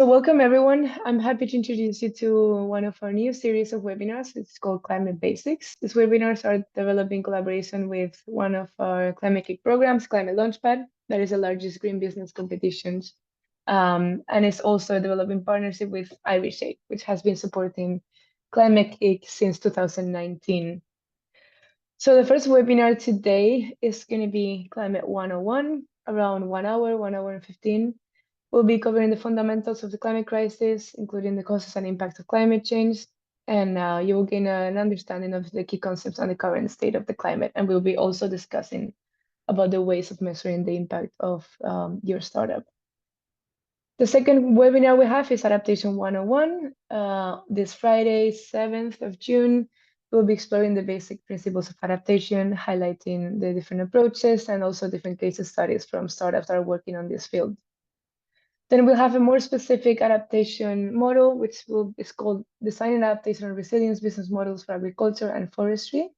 So welcome everyone. I'm happy to introduce you to one of our new series of webinars. It's called ClimateBasics. These webinars are developed in collaboration with one of our Climate-KIC programs, ClimateLaunchpad, that is the largest green business competitions. And it's also developed in partnership with IRISH, which has been supporting Climate-KIC since 2019. So the first webinar today is going to be Climate 101, around 1 hour, 1 hour and 15. We'll be covering the fundamentals of the climate crisis, including the causes and impacts of climate change. And you will gain an understanding of the key concepts on the current state of the climate. And we'll be also discussing about the ways of measuring the impact of your startup. The second webinar we have is Adaptation 101. This Friday, 7th of June, we'll be exploring the basic principles of adaptation, highlighting the different approaches and also different case studies from startups that are working on this field. Then we'll have a more specific adaptation model, which is called Designing Adaptation and Resilience Business Models for Agriculture and Forestry,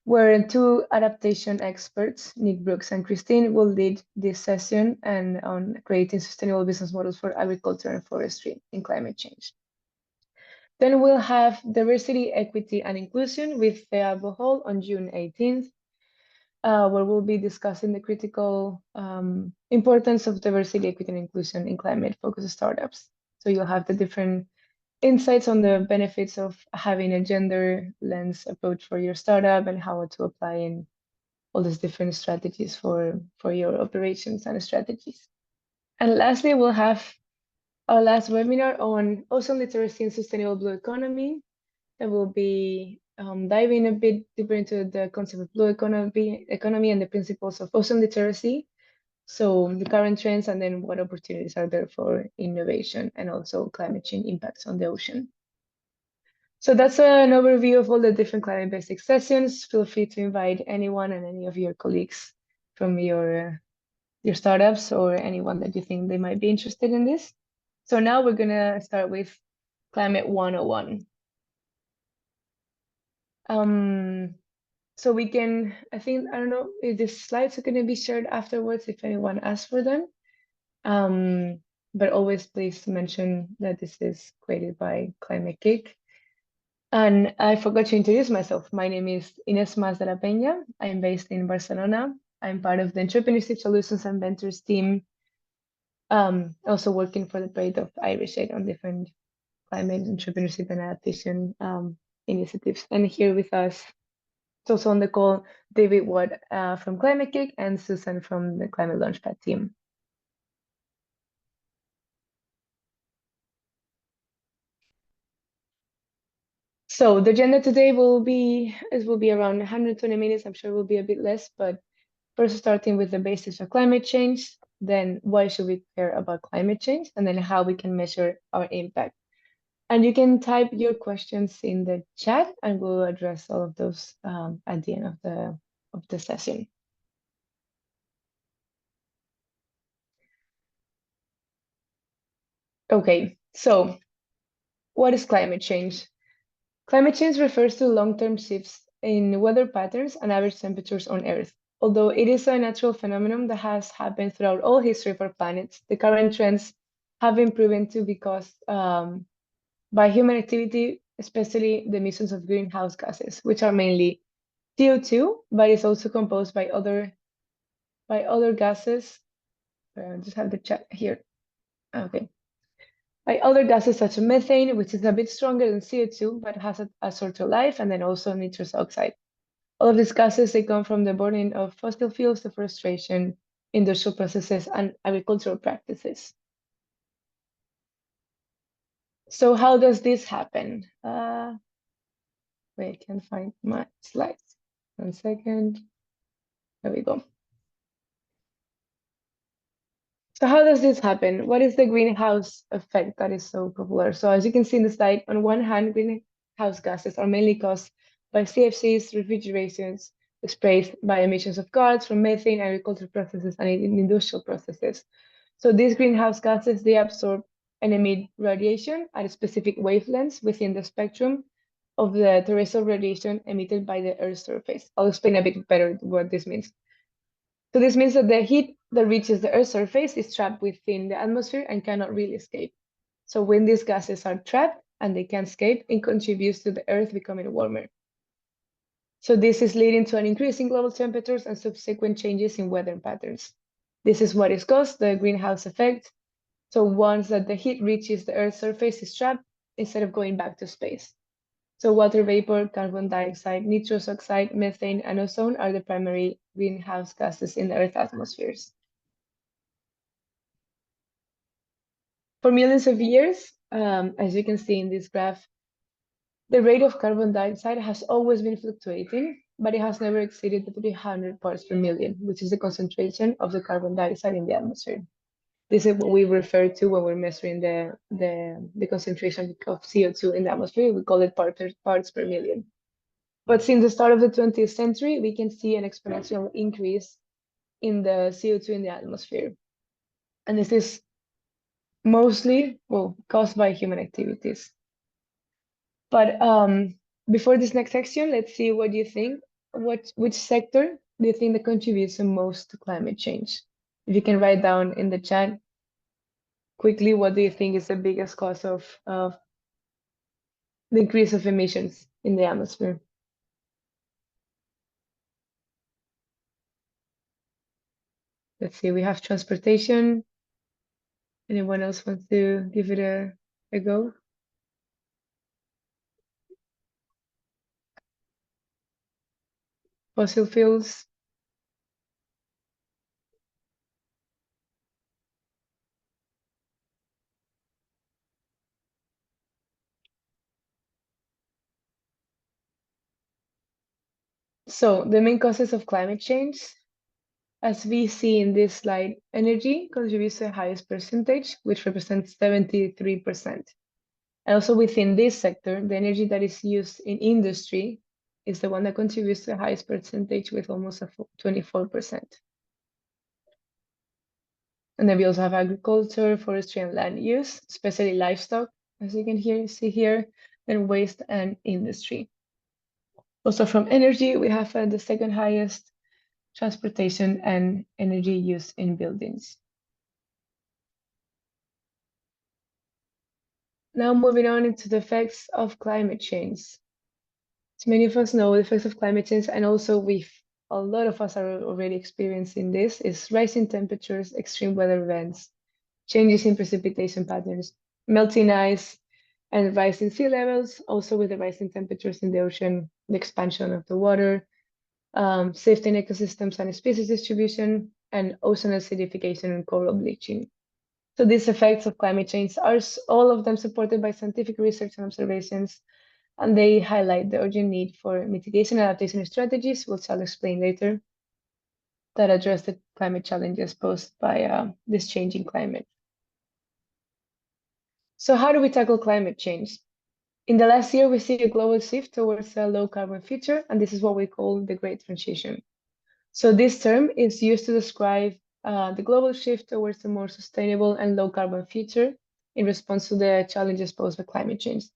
where two adaptation experts, Nick Brooks and Christine, will lead this session and on creating sustainable business models for agriculture and forestry in climate change. Then we'll have Diversity, Equity, and Inclusion with Thea Bohol on June 18th. Where we'll be discussing the critical importance of diversity, equity, and inclusion in climate-focused startups. So you'll have the different insights on the benefits of having a gender lens approach for your startup and how to apply in all these different strategies for your operations and strategies. And lastly, we'll have our last webinar on ocean literacy and sustainable blue economy. That will be diving a bit deeper into the concept of blue economy and the principles of ocean literacy. So the current trends and then what opportunities are there for innovation and also climate change impacts on the ocean. So that's an overview of all the different climate basic sessions. Feel free to invite anyone and any of your colleagues from your startups or anyone that you think they might be interested in this. So now we're gonna start with Climate 101. So we can, I don't know if the slides are going to be shared afterwards if anyone asks for them. But always please mention that this is created by Climate-KIC. And I forgot to introduce myself. My name is Inés Mas de la Peña. I'm based in Barcelona. I'm part of the Entrepreneurship Solutions and Ventures team. Also working for the project of IRISH on different climate entrepreneurship and adaptation initiatives. And here with us, it's also on the call, David Watt from Climate-KIC and Susan from the ClimateLaunchpad team. So the agenda today will be around 120 minutes. I'm sure it will be a bit less, but first starting with the basics of climate change, then why should we care about climate change, and then how we can measure our impact. And you can type your questions in the chat and we'll address all of those at the end of the session. Okay, so what is climate change? Climate change refers to long-term shifts in weather patterns and average temperatures on Earth. Although it is a natural phenomenon that has happened throughout all history of our planet, the current trends have been proven to be caused by human activity, especially the emissions of greenhouse gases, which are mainly CO2, but it's also composed by other gases. I just have the chat here. Okay. By other gases such as methane, which is a bit stronger than CO2, but has a shorter life, and then also nitrous oxide. All of these gases, they come from the burning of fossil fuels, deforestation, industrial processes, and agricultural practices. So how does this happen? Wait, I can't find my slides. 1 second. There we go. So how does this happen? What is the greenhouse effect that is so popular? So as you can see in the slide, on one hand, greenhouse gases are mainly caused by CFCs, refrigerations, sprays by emissions of cars from methane, agricultural processes, and industrial processes. So these greenhouse gases, they absorb and emit radiation at specific wavelengths within the spectrum of the terrestrial radiation emitted by the Earth's surface. I'll explain a bit better what this means. So this means that the heat that reaches the Earth's surface is trapped within the atmosphere and cannot really escape. So when these gases are trapped and they can't escape, it contributes to the Earth becoming warmer. So this is leading to an increase in global temperatures and subsequent changes in weather patterns. This is what is caused, the greenhouse effect. So once that the heat reaches the Earth's surface, it's trapped instead of going back to space. So water vapor, carbon dioxide, nitrous oxide, methane, and ozone are the primary greenhouse gases in the Earth's atmospheres. For millions of years, as you can see in this graph, the rate of carbon dioxide has always been fluctuating, but it has never exceeded the 300 parts per million, which is the concentration of the carbon dioxide in the atmosphere. This is what we refer to when we're measuring the concentration of CO2 in the atmosphere. We call it parts per million. But since the start of the 20th century, we can see an exponential increase in the CO2 in the atmosphere. And this is mostly, well, caused by human activities. But before this next section, let's see what you think. Which sector do you think that contributes the most to climate change? If you can write down in the chat quickly, what do you think is the biggest cause of the increase of emissions in the atmosphere? Let's see, we have transportation. Anyone else want to give it a go? Fossil fuels. So the main causes of climate change, as we see in this slide, energy contributes to the highest percentage, which represents 73%. And also within this sector, the energy that is used in industry is the one that contributes to the highest percentage with almost a 24%. And then we also have agriculture, forestry, and land use, especially livestock, as you can see here, then waste and industry. Also from energy, we have the second highest transportation and energy use in buildings. Now moving on into the effects of climate change. As many of us know, the effects of climate change, and also a lot of us are already experiencing this, is rising temperatures, extreme weather events, changes in precipitation patterns, melting ice, and rising sea levels, also with the rising temperatures in the ocean, the expansion of the water, safety in ecosystems and species distribution, and ocean acidification and coral bleaching. So these effects of climate change are all of them supported by scientific research and observations, and they highlight the urgent need for mitigation and adaptation strategies, which I'll explain later, that address the climate challenges posed by this changing climate. So how do we tackle climate change? In the last year, we see a global shift towards a low carbon future, and this is what we call the Great Transition. So this term is used to describe the global shift towards a more sustainable and low carbon future in response to the challenges posed by climate change.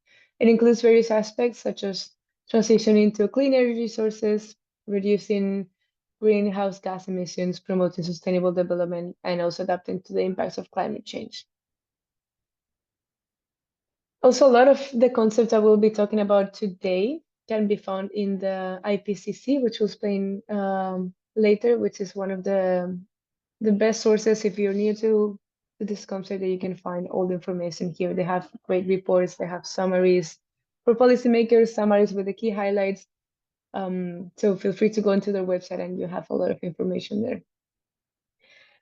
It includes various aspects such as transitioning to clean energy sources, reducing greenhouse gas emissions, promoting sustainable development, and also adapting to the impacts of climate change. Also, a lot of the concepts I will be talking about today can be found in the IPCC, which we'll explain later, which is one of the best sources if you're new to this concept, that you can find all the information here. They have great reports, they have summaries for policymakers, summaries with the key highlights. So feel free to go into their website and you have a lot of information there.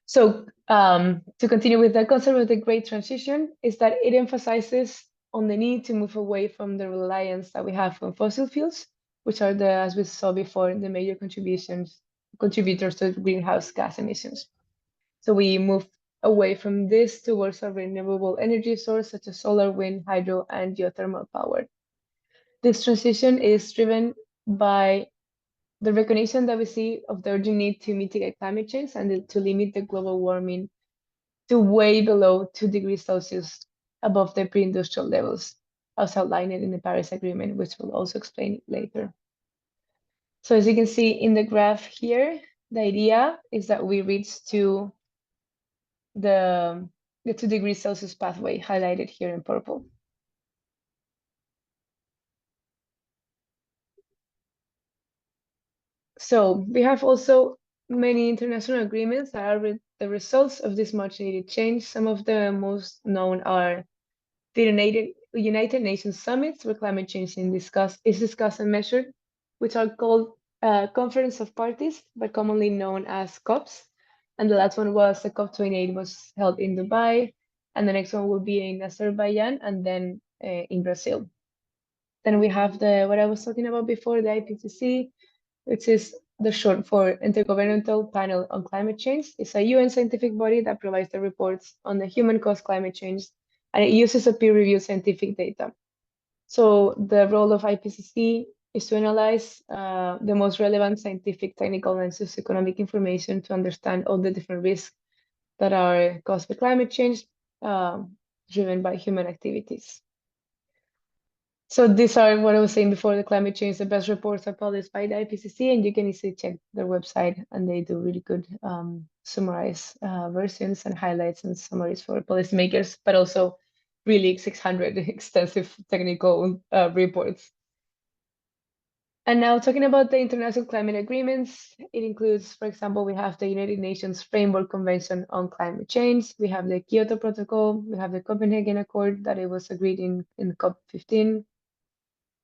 So to continue with the concept of the Great Transition, is that it emphasizes on the need to move away from the reliance that we have on fossil fuels, which are as we saw before, the major contributors to greenhouse gas emissions. So we move away from this towards a renewable energy source such as solar, wind, hydro, and geothermal power. This transition is driven by the recognition that we see of the urgent need to mitigate climate change and to limit the global warming to way below 2 degrees Celsius above the pre-industrial levels, as outlined in the Paris Agreement, which we'll also explain later. So as you can see in the graph here, the idea is that we reach to the the 2 degrees Celsius pathway highlighted here in purple. So we have also many international agreements that are the results of this much needed change. Some of the most known are the United Nations summits where climate change is discussed and measured, which are called Conference of Parties, but commonly known as COPs. And the last one was the COP28 was held in Dubai, and the next one will be in Azerbaijan and then in Brazil. Then we have what I was talking about before, the IPCC, which is the short for Intergovernmental Panel on Climate Change. It's a UN scientific body that provides the reports on the human-caused climate change, and it uses a peer-reviewed scientific data. So the role of IPCC is to analyze the most relevant scientific, technical, and socioeconomic information to understand all the different risks that are caused by climate change driven by human activities. So these are what I was saying before, the climate change, the best reports are published by the IPCC, and you can easily check their website, and they do really good summarized versions and highlights and summaries for policymakers, but also really 600 extensive technical reports. And now talking about the international climate agreements, it includes, for example, we have the United Nations Framework Convention on Climate Change, we have the Kyoto Protocol, we have the Copenhagen Accord that it was agreed in COP15.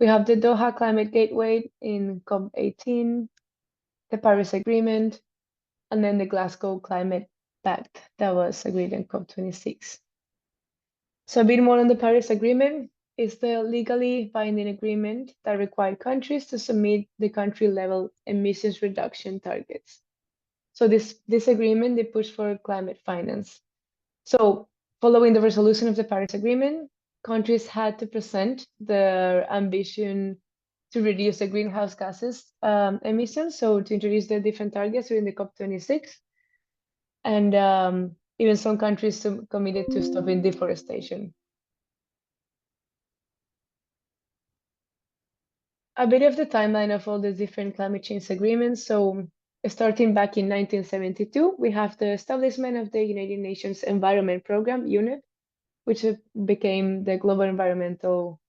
We have the Doha Climate Gateway in COP18, the Paris Agreement, and then the Glasgow Climate Pact that was agreed in COP26. So a bit more on the Paris Agreement is the legally binding agreement that required countries to submit the country level emissions reduction targets. So this agreement, they push for climate finance. So following the resolution of the Paris Agreement, countries had to present their ambition to reduce the greenhouse gases emissions, so to introduce the different targets during the COP26. And even some countries committed to stopping deforestation. A bit of the timeline of all the different climate change agreements. So starting back in 1972, we have the establishment of the United Nations Environment Program, UNEP, which became the global environmental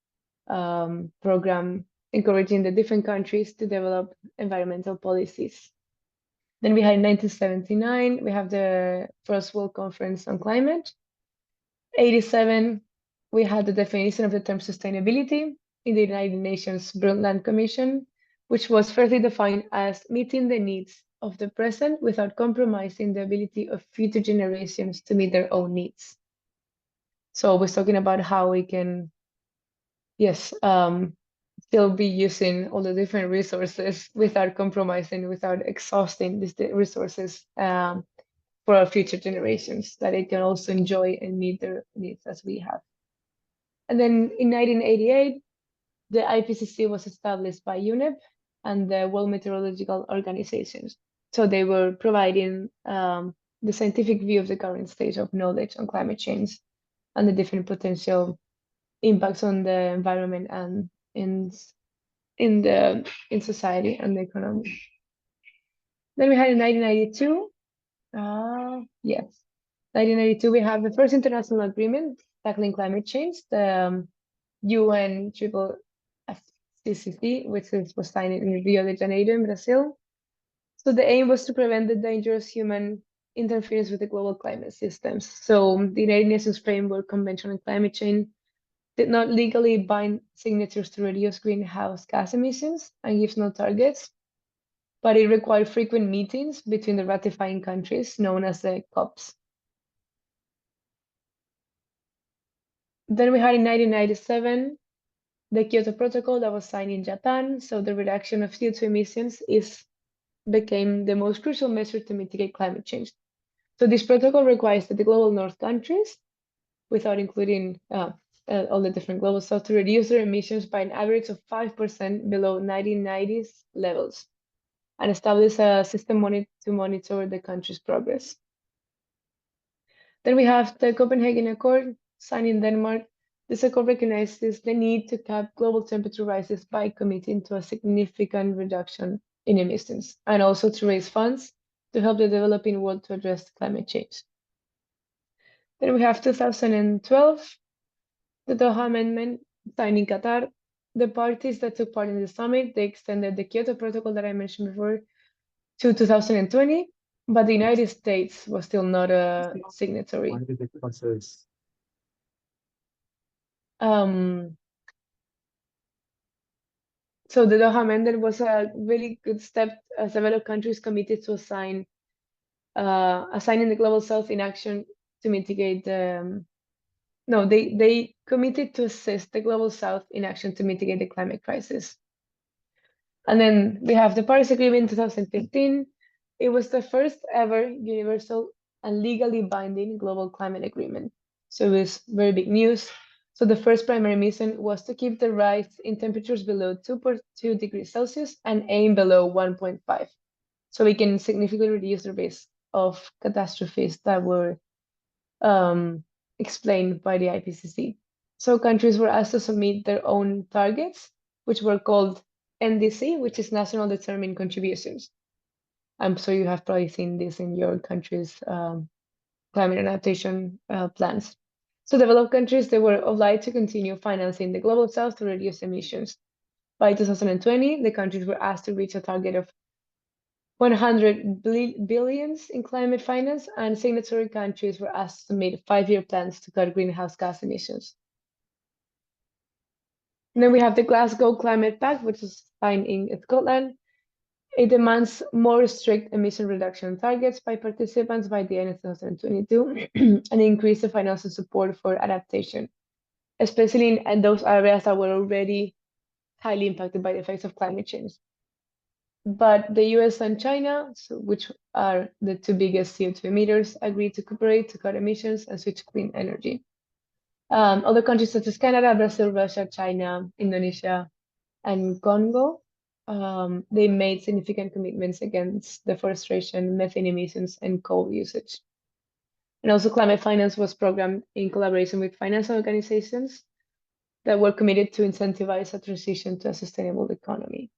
program, encouraging the different countries to develop environmental policies. Then we had in 1979, we have the First World Conference on Climate. 87, we had the definition of the term sustainability in the United Nations Brundtland Commission, which was further defined as meeting the needs of the present without compromising the ability of future generations to meet their own needs. So we're talking about how we can, yes, still be using all the different resources without compromising, without exhausting these resources for our future generations, that they can also enjoy and meet their needs as we have. And then in 1988, the IPCC was established by UNEP and the World Meteorological Organization. So they were providing the scientific view of the current stage of knowledge on climate change and the different potential impacts on the environment and in society and the economy. Then we had in 1992, yes, 1992 we have the first international agreement tackling climate change, the UN Triple FCCC, which was signed in Rio de Janeiro in Brazil. So the aim was to prevent the dangerous human interference with the global climate systems. So the United Nations Framework Convention on Climate Change did not legally bind signatures to reduce greenhouse gas emissions and gives no targets, but it required frequent meetings between the ratifying countries, known as the COPs. Then we had in 1997, the Kyoto Protocol that was signed in Japan. So the reduction of CO2 emissions became the most crucial measure to mitigate climate change. So this protocol requires that the global north countries, without including all the different global south, to reduce their emissions by an average of 5% below 1990s levels and establish a system to monitor the country's progress. Then we have the Copenhagen Accord, signed in Denmark. This accord recognizes the need to cap global temperature rises by committing to a significant reduction in emissions and also to raise funds to help the developing world to address climate change. Then we have 2012, the Doha Amendment signed in Qatar. The parties that took part in the summit, they extended the Kyoto Protocol that I mentioned before to 2020, but the United States was still not a signatory. So the Doha Amendment was a really good step as developed countries committed to assigning the Global South in action to mitigate the no, they committed to assist the Global South in action to mitigate the climate crisis. And then we have the Paris Agreement in 2015. It was the first ever universal and legally binding global climate agreement. So it was very big news. So the first primary mission was to keep the rise in temperatures below 2.2 degrees Celsius and aim below 1.5. So we can significantly reduce the risk of catastrophes that were explained by the IPCC. So countries were asked to submit their own targets, which were called NDC, which is National Determined Contributions. I'm sure you have probably seen this in your country's climate adaptation plans. So developed countries, they were obliged to continue financing the Global South to reduce emissions. By 2020, the countries were asked to reach a target of 100 billions in climate finance, and signatory countries were asked to submit 5-year plans to cut greenhouse gas emissions. And then we have the Glasgow Climate Pact, which is signed in Scotland. It demands more strict emission reduction targets by participants by the end of 2022 and increase the financial support for adaptation, especially in those areas that were already highly impacted by the effects of climate change. But the US and China, which are the two biggest CO2 emitters, agreed to cooperate to cut emissions and switch to clean energy. Other countries such as Canada, Brazil, Russia, China, Indonesia, and Congo, they made significant commitments against deforestation, methane emissions, and coal usage. And also climate finance was programmed in collaboration with financial organizations that were committed to incentivize a transition to a sustainable economy.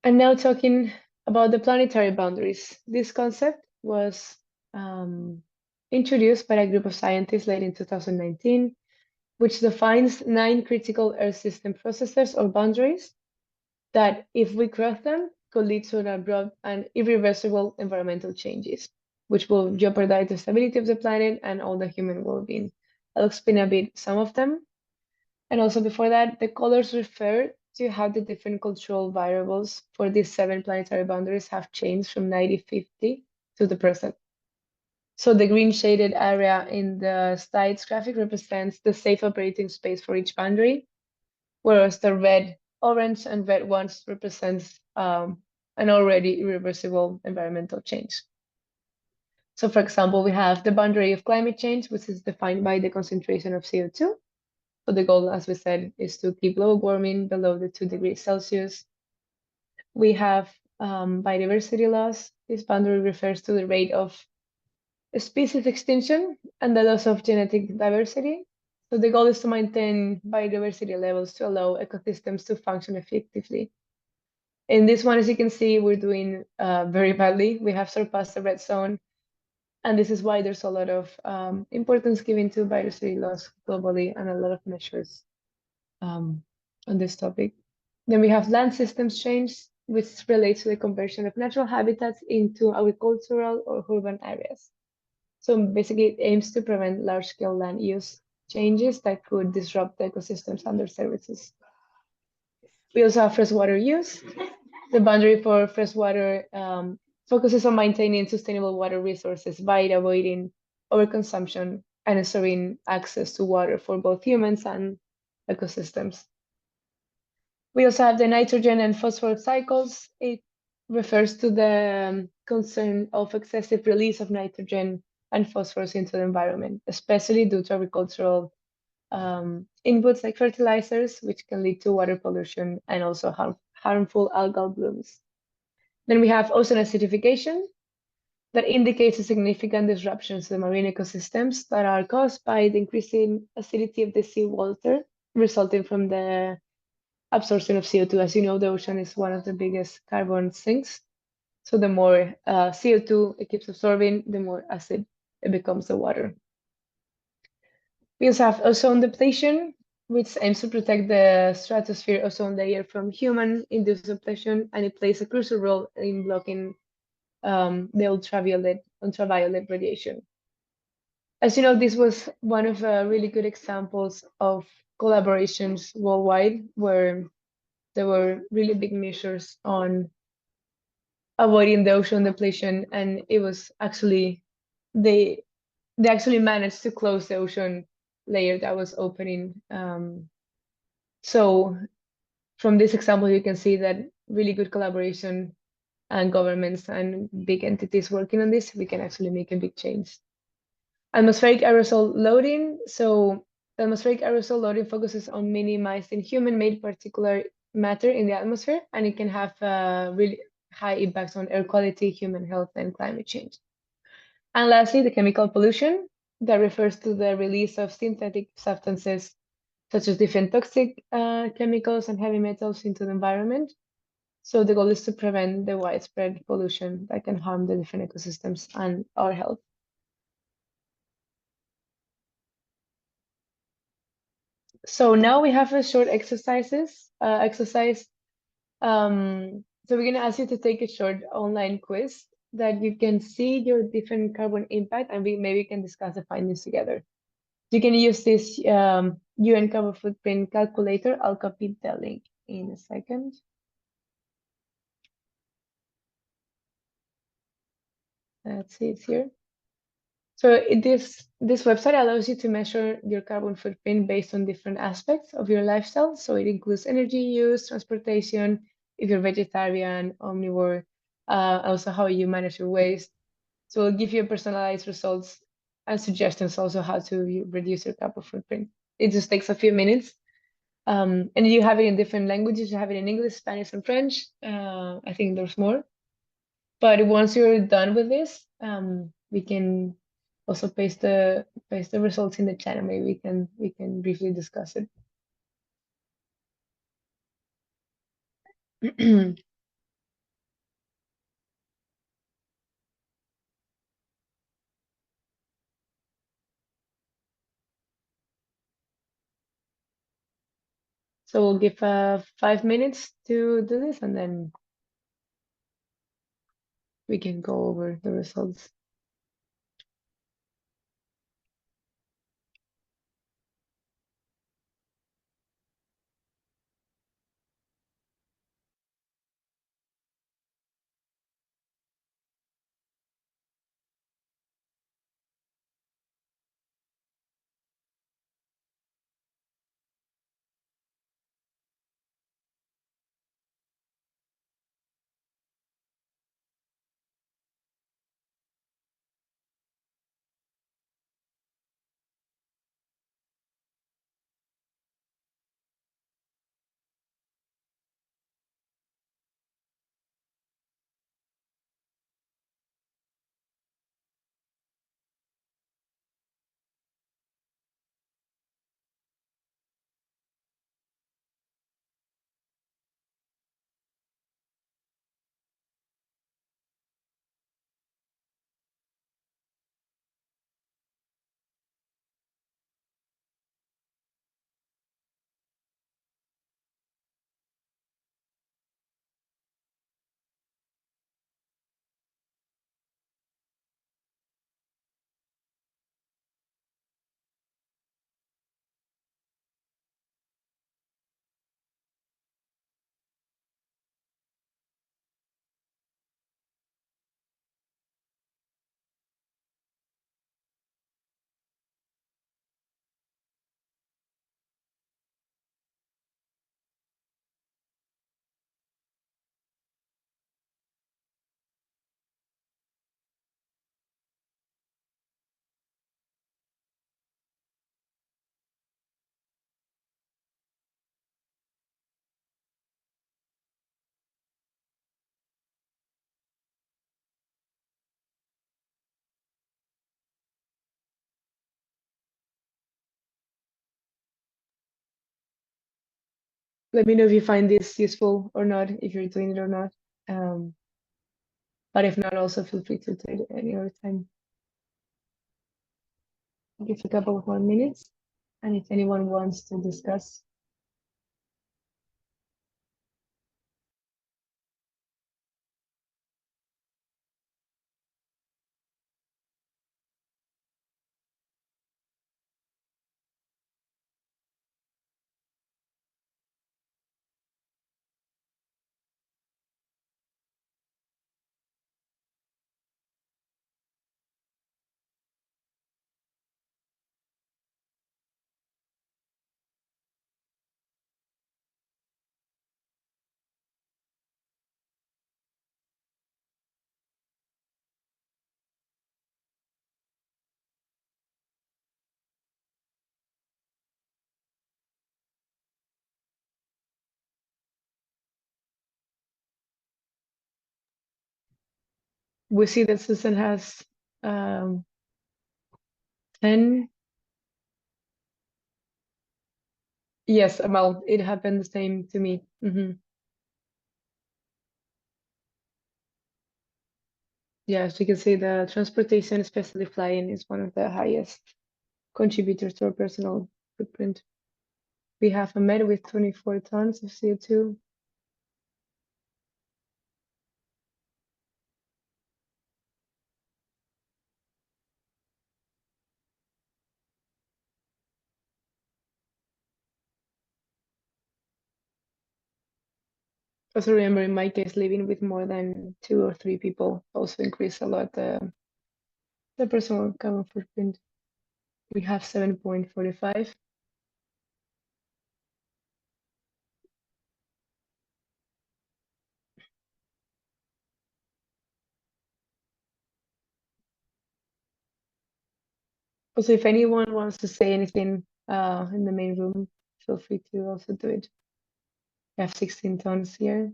And now talking about the planetary boundaries. This concept was introduced by a group of scientists late in 2019, which defines 9 critical Earth system processes or boundaries that, if we cross them, could lead to an abrupt and irreversible environmental changes, which will jeopardize the stability of the planet and all the human well-being. I'll explain a bit some of them. And also before that, the colors refer to how the different control variables for these 7 planetary boundaries have changed from 1950 to the present. So the green shaded area in the slides graphic represents the safe operating space for each boundary, whereas the red, orange, and red ones represents an already irreversible environmental change. So for example, we have the boundary of climate change, which is defined by the concentration of CO2. So the goal, as we said, is to keep global warming below the 2 degrees Celsius. We have biodiversity loss. This boundary refers to the rate of species extinction and the loss of genetic diversity. So the goal is to maintain biodiversity levels to allow ecosystems to function effectively. In this one, as you can see, we're doing very badly. We have surpassed the red zone. And this is why there's a lot of importance given to biodiversity loss globally and a lot of measures on this topic. Then we have land systems change, which relates to the conversion of natural habitats into agricultural or urban areas. So basically, it aims to prevent large-scale land use changes that could disrupt the ecosystems and their services. We also have freshwater use. The boundary for freshwater focuses on maintaining sustainable water resources by avoiding overconsumption and ensuring access to water for both humans and ecosystems. We also have the nitrogen and phosphorus cycles. It refers to the concern of excessive release of nitrogen and phosphorus into the environment, especially due to agricultural inputs like fertilizers, which can lead to water pollution and also harmful algal blooms. Then we have ocean acidification that indicates a significant disruptions to the marine ecosystems that are caused by the increasing acidity of the seawater resulting from the absorption of CO2. As you know, the ocean is one of the biggest carbon sinks. So the more CO2 it keeps absorbing, the more acid it becomes the water. We also have ozone depletion, which aims to protect the stratosphere ozone layer from human-induced depletion, and it plays a crucial role in blocking the ultraviolet radiation. As you know, this was one of really good examples of collaborations worldwide where there were really big measures on avoiding the ocean depletion, and it was actually they they actually managed to close the ocean layer that was opening. So from this example, you can see that really good collaboration and governments and big entities working on this, we can actually make a big change. Atmospheric aerosol loading. So the atmospheric aerosol loading focuses on minimizing human-made particulate matter in the atmosphere, and it can have really high impacts on air quality, human health, and climate change. And lastly, the chemical pollution that refers to the release of synthetic substances such as different toxic chemicals and heavy metals into the environment. So the goal is to prevent the widespread pollution that can harm the different ecosystems and our health. So now we have a short exercise. So we're gonna ask you to take a short online quiz that you can see your different carbon impact, and we maybe can discuss the findings together. You can use this UN carbon footprint calculator. I'll copy the link in a second. Let's see, it's here. So this website allows you to measure your carbon footprint based on different aspects of your lifestyle. So it includes energy use, transportation, if you're vegetarian, omnivore, also how you manage your waste. So it'll give you personalized results and suggestions also how to reduce your carbon footprint. It just takes a few minutes. And you have it in different languages. You have it in English, Spanish, and French. I think there's more. But once you're done with this, we can also paste the results in the chat, and maybe we can briefly discuss it. So we'll give 5 minutes to do this, and then we can go over the results. Let me know if you find this useful or not, if you're doing it or not. Um, But if not, also feel free to take it any other time. Give a couple of more minutes. And if anyone wants to discuss. We see that Susan has 10. Yes, well, it happened the same to me. Yeah, as you can see, the transportation, especially flying, is one of the highest contributors to our personal footprint. We have a med with 24 tons of CO2. Also remember, in my case, living with more than 2 or 3 people also increase a lot the personal carbon footprint. We have 7.45. Also, if anyone wants to say anything in the main room, feel free to also do it. We have 16 tons here.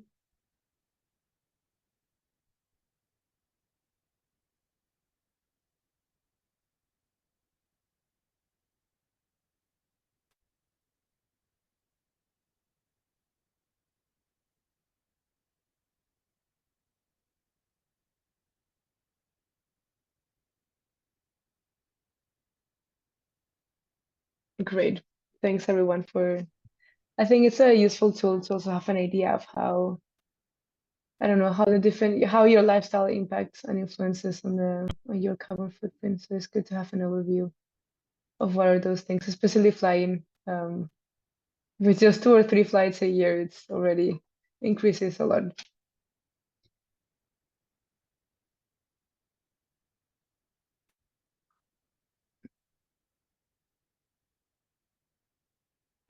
Great. Thanks everyone for, I think it's a useful tool to also have an idea of how, I don't know, how your lifestyle impacts and influences on your carbon footprint. So it's good to have an overview of what are those things, especially flying. With just 2 or 3 flights a year, it's already increases a lot.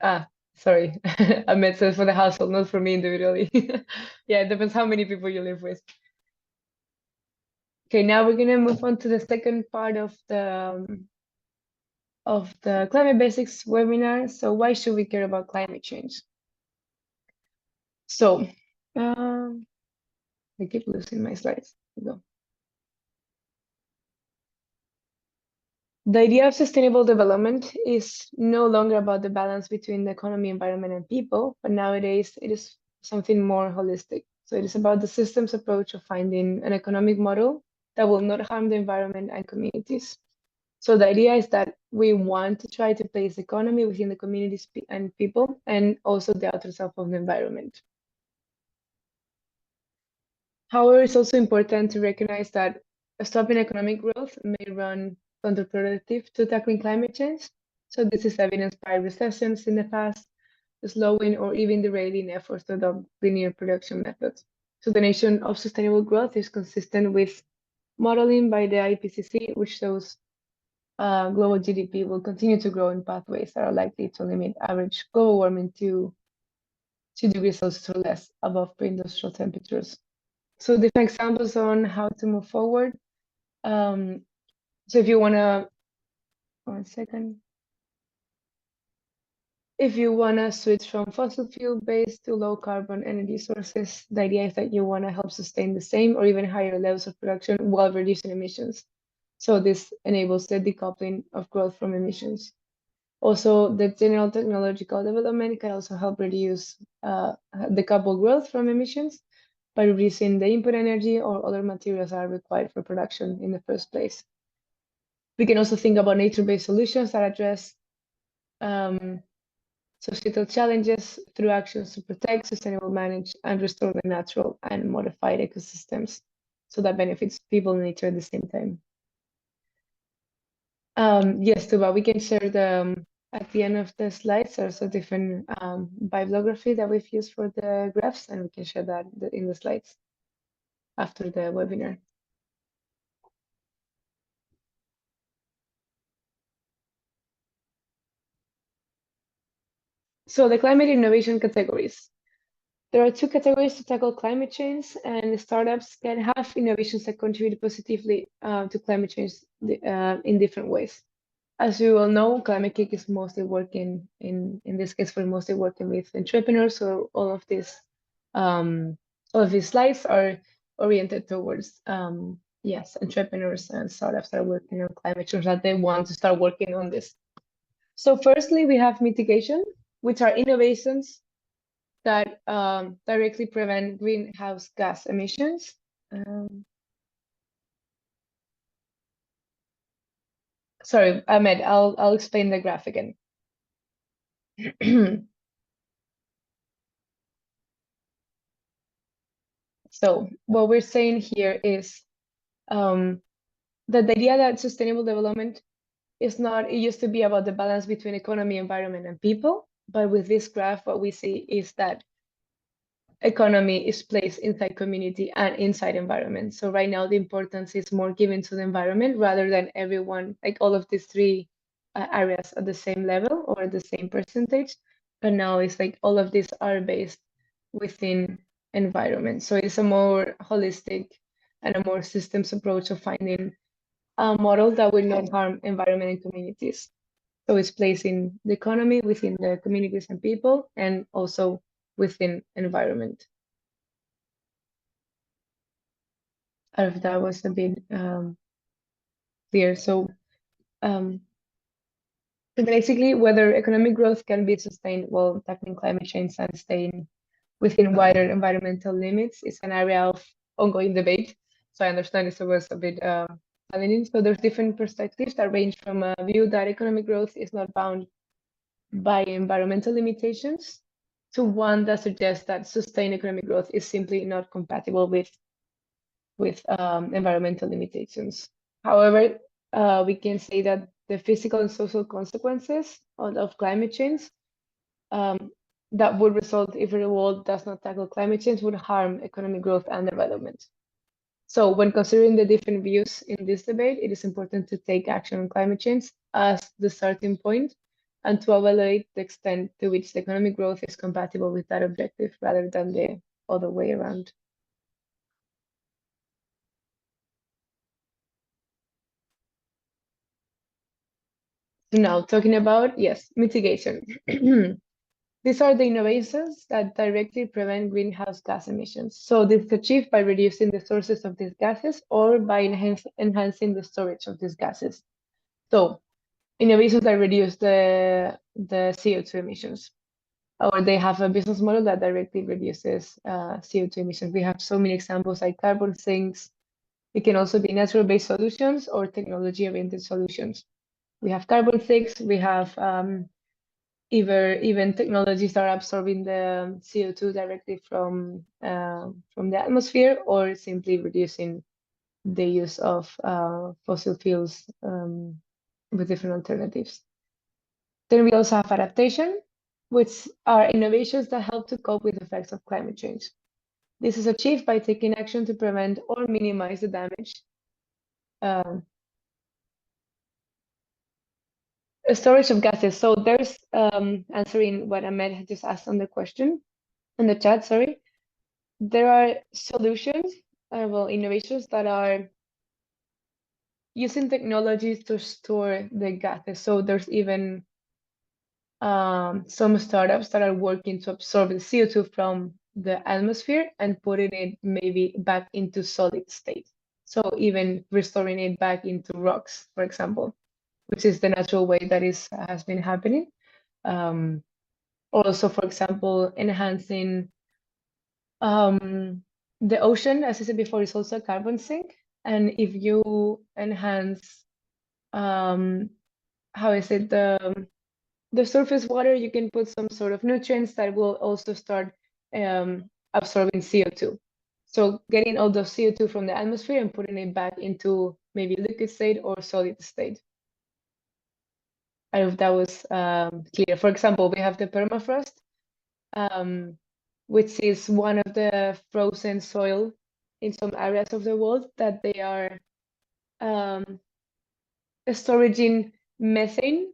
Ah, sorry. I meant so for the household, not for me individually. Yeah, it depends how many people you live with. Okay, now we're gonna move on to the second part of the Climate Basics webinar. So why should we care about climate change? So, I keep losing my slides. Here we go. The idea of sustainable development is no longer about the balance between the economy, environment, and people, but nowadays it is something more holistic. So it is about the systems approach of finding an economic model that will not harm the environment and communities. So the idea is that we want to try to place the economy within the communities and people, and also the outer self of the environment. However, it's also important to recognize that stopping economic growth may run counterproductive to tackling climate change. So this is evidenced by recessions in the past, slowing or even derailing efforts to adopt linear production methods. So the nation of sustainable growth is consistent with modeling by the IPCC, which shows global GDP will continue to grow in pathways that are likely to limit average global warming to 2 degrees Celsius or less above pre-industrial temperatures. So different examples on how to move forward. So if you want to, 1 second. If you want to switch from fossil fuel based to low carbon energy sources, the idea is that you want to help sustain the same or even higher levels of production while reducing emissions. So this enables the decoupling of growth from emissions. Also, the general technological development can also help reduce decouple growth from emissions. by reducing the input energy or other materials that are required for production in the first place. We can also think about nature-based solutions that address societal challenges through actions to protect, sustainable manage, and restore the natural and modified ecosystems. So that benefits people and nature at the same time. Yes, Tuba, we can share the at the end of the slides. There's a different bibliography that we've used for the graphs, and we can share that in the slides after the webinar. So the climate innovation categories. There are two categories to tackle climate change, and startups can have innovations that contribute positively to climate change in different ways. As you all know, Climate-KIC is mostly working in this case, we're mostly working with entrepreneurs. So all of these slides are oriented towards yes, entrepreneurs and startups that are working on climate change that they want to start working on this. So firstly, we have mitigation, which are innovations that directly prevent greenhouse gas emissions. Sorry, Ahmed, I'll explain the graph again. So what we're saying here is that the idea that sustainable development is not, it used to be about the balance between economy, environment, and people. But with this graph, what we see is that economy is placed inside community and inside environment. So right now the importance is more given to the environment rather than everyone, like all of these three areas at the same level or the same percentage. But now it's like all of these are based within environment. So it's a more holistic and a more systems approach of finding a model that will not harm environment and communities. So it's placing the economy within the communities and people, and also within environment. I don't know if that was a bit clear. So basically, whether economic growth can be sustained while tackling climate change and staying within wider environmental limits is an area of ongoing debate. So I understand this was a bit challenging. So there's different perspectives that range from a view that economic growth is not bound by environmental limitations to one that suggests that sustained economic growth is simply not compatible with environmental limitations. However, we can say that the physical and social consequences of climate change that would result if the world does not tackle climate change would harm economic growth and development. So when considering the different views in this debate, it is important to take action on climate change as the starting point and to evaluate the extent to which the economic growth is compatible with that objective rather than the other way around. So now talking about, yes, mitigation. These are the innovations that directly prevent greenhouse gas emissions. So this is achieved by reducing the sources of these gases or by enhancing the storage of these gases. So innovations that reduce the CO2 emissions, or they have a business model that directly reduces CO2 emissions. We have so many examples like carbon sinks. It can also be natural-based solutions or technology-oriented solutions. We have carbon sinks, we have even technologies that are absorbing the CO2 directly from the atmosphere, or simply reducing the use of fossil fuels with different alternatives. Then we also have adaptation, which are innovations that help to cope with the effects of climate change. This is achieved by taking action to prevent or minimize the damage. Storage of gases. So there's answering what Ahmed had just asked on the question, in the chat, sorry. There are solutions, well, innovations that are using technologies to store the gases. So there's even some startups that are working to absorb the CO2 from the atmosphere and putting it maybe back into solid state. So even restoring it back into rocks, for example, which is the natural way that has been happening. Also, for example, enhancing The ocean, as I said before, is also a carbon sink. And if you enhance, how is it, the surface water, you can put some sort of nutrients that will also start absorbing CO2. So getting all the CO2 from the atmosphere and putting it back into maybe liquid state or solid state. I hope that was clear. For example, we have the permafrost, which is one of the frozen soil in some areas of the world that they are storing methane.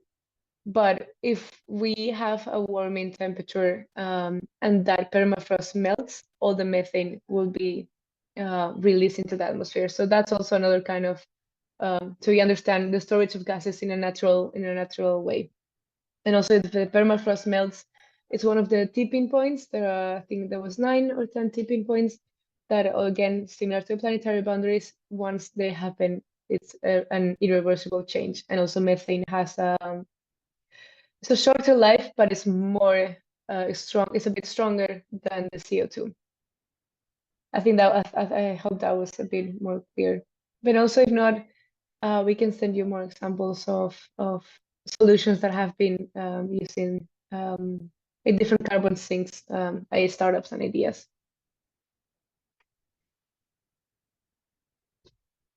But if we have a warming temperature and that permafrost melts, all the methane will be released into the atmosphere. So that's also another kind of so you understand the storage of gases in a natural way. And also if the permafrost melts, it's one of the tipping points. There are, I think there was 9 or 10 tipping points that, again, similar to planetary boundaries, once they happen, it's an irreversible change. And also methane has it's a shorter life, but it's more strong. It's a bit stronger than the CO2. I think that I hope that was a bit more clear. But also, if not, we can send you more examples of solutions that have been using in different carbon sinks, startups and ideas.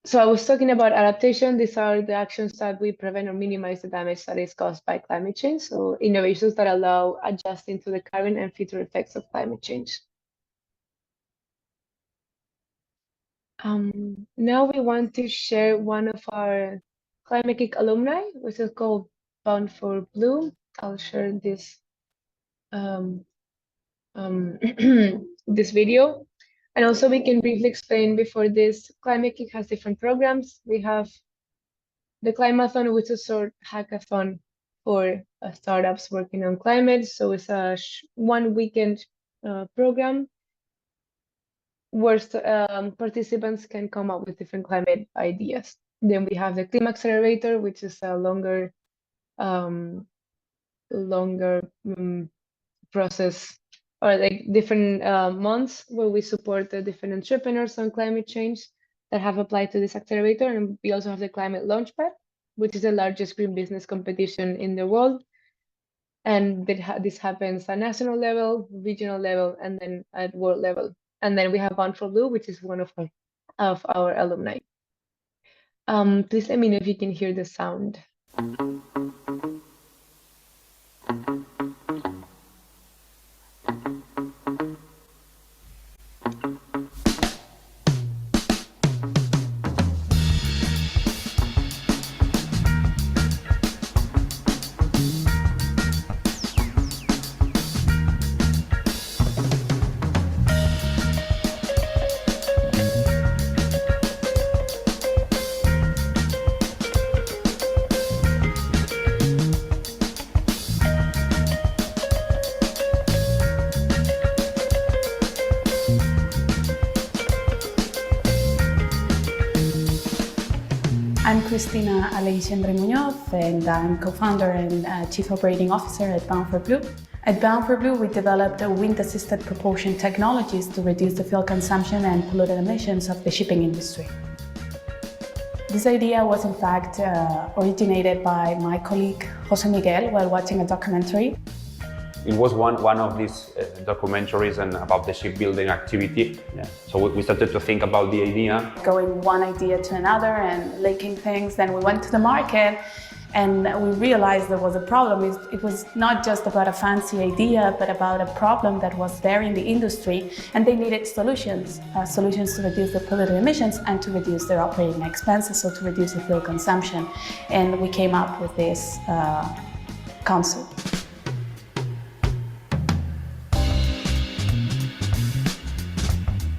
So I was talking about adaptation. These are the actions that we prevent or minimize the damage that is caused by climate change. So innovations that allow adjusting to the current and future effects of climate change. Now we want to share one of our Climate-KIC alumni, which is called Bound for Blue. I'll share this this video. And also we can briefly explain before this, Climate-KIC has different programs. We have the Climathon, which is a sort of hackathon for startups working on climate. So it's a one weekend program where participants can come up with different climate ideas. Then we have the Climate Accelerator, which is a longer process, or like different months where we support the different entrepreneurs on climate change that have applied to this accelerator. And we also have the ClimateLaunchpad, which is the largest green business competition in the world. And this happens at national level, regional level, and then at world level. And then we have Bound for Blue, which is one of our alumni. Please let me know if you can hear the sound. I'm Cristina Aleixandre Muñoz, and I'm co-founder and Chief Operating Officer at Bound for Blue. At Bound for Blue, we developed wind-assisted propulsion technologies to reduce the fuel consumption and pollutant emissions of the shipping industry. This idea was in fact originated by my colleague Jose Miguel while watching a documentary. It was one of these documentaries and about the shipbuilding activity. Yeah. So we started to think about the idea. Going one idea to another and linking things. Then we went to the market and we realized there was a problem. It was not just about a fancy idea, but about a problem that was there in the industry, and they needed solutions. Solutions to reduce the pollutant emissions and to reduce their operating expenses, so to reduce the fuel consumption. And we came up with this concept.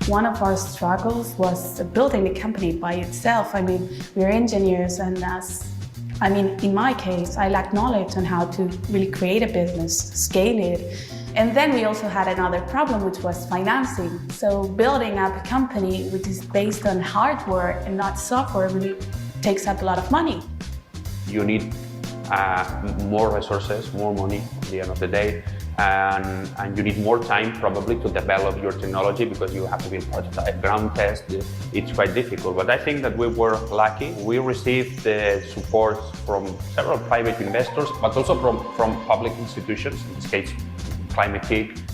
One of our struggles was building the company by itself. I mean, we're engineers, and in my case, I lacked knowledge on how to really create a business, scale it. And then we also had another problem, which was financing. So building up a company which is based on hardware and not software really takes up a lot of money. You need more resources, more money at the end of the day, and you need more time probably to develop your technology because you have to build prototype, ground test. It's quite difficult, but I think that we were lucky. We received support from several private investors, but also from public institutions, in this case, Climate-KIC.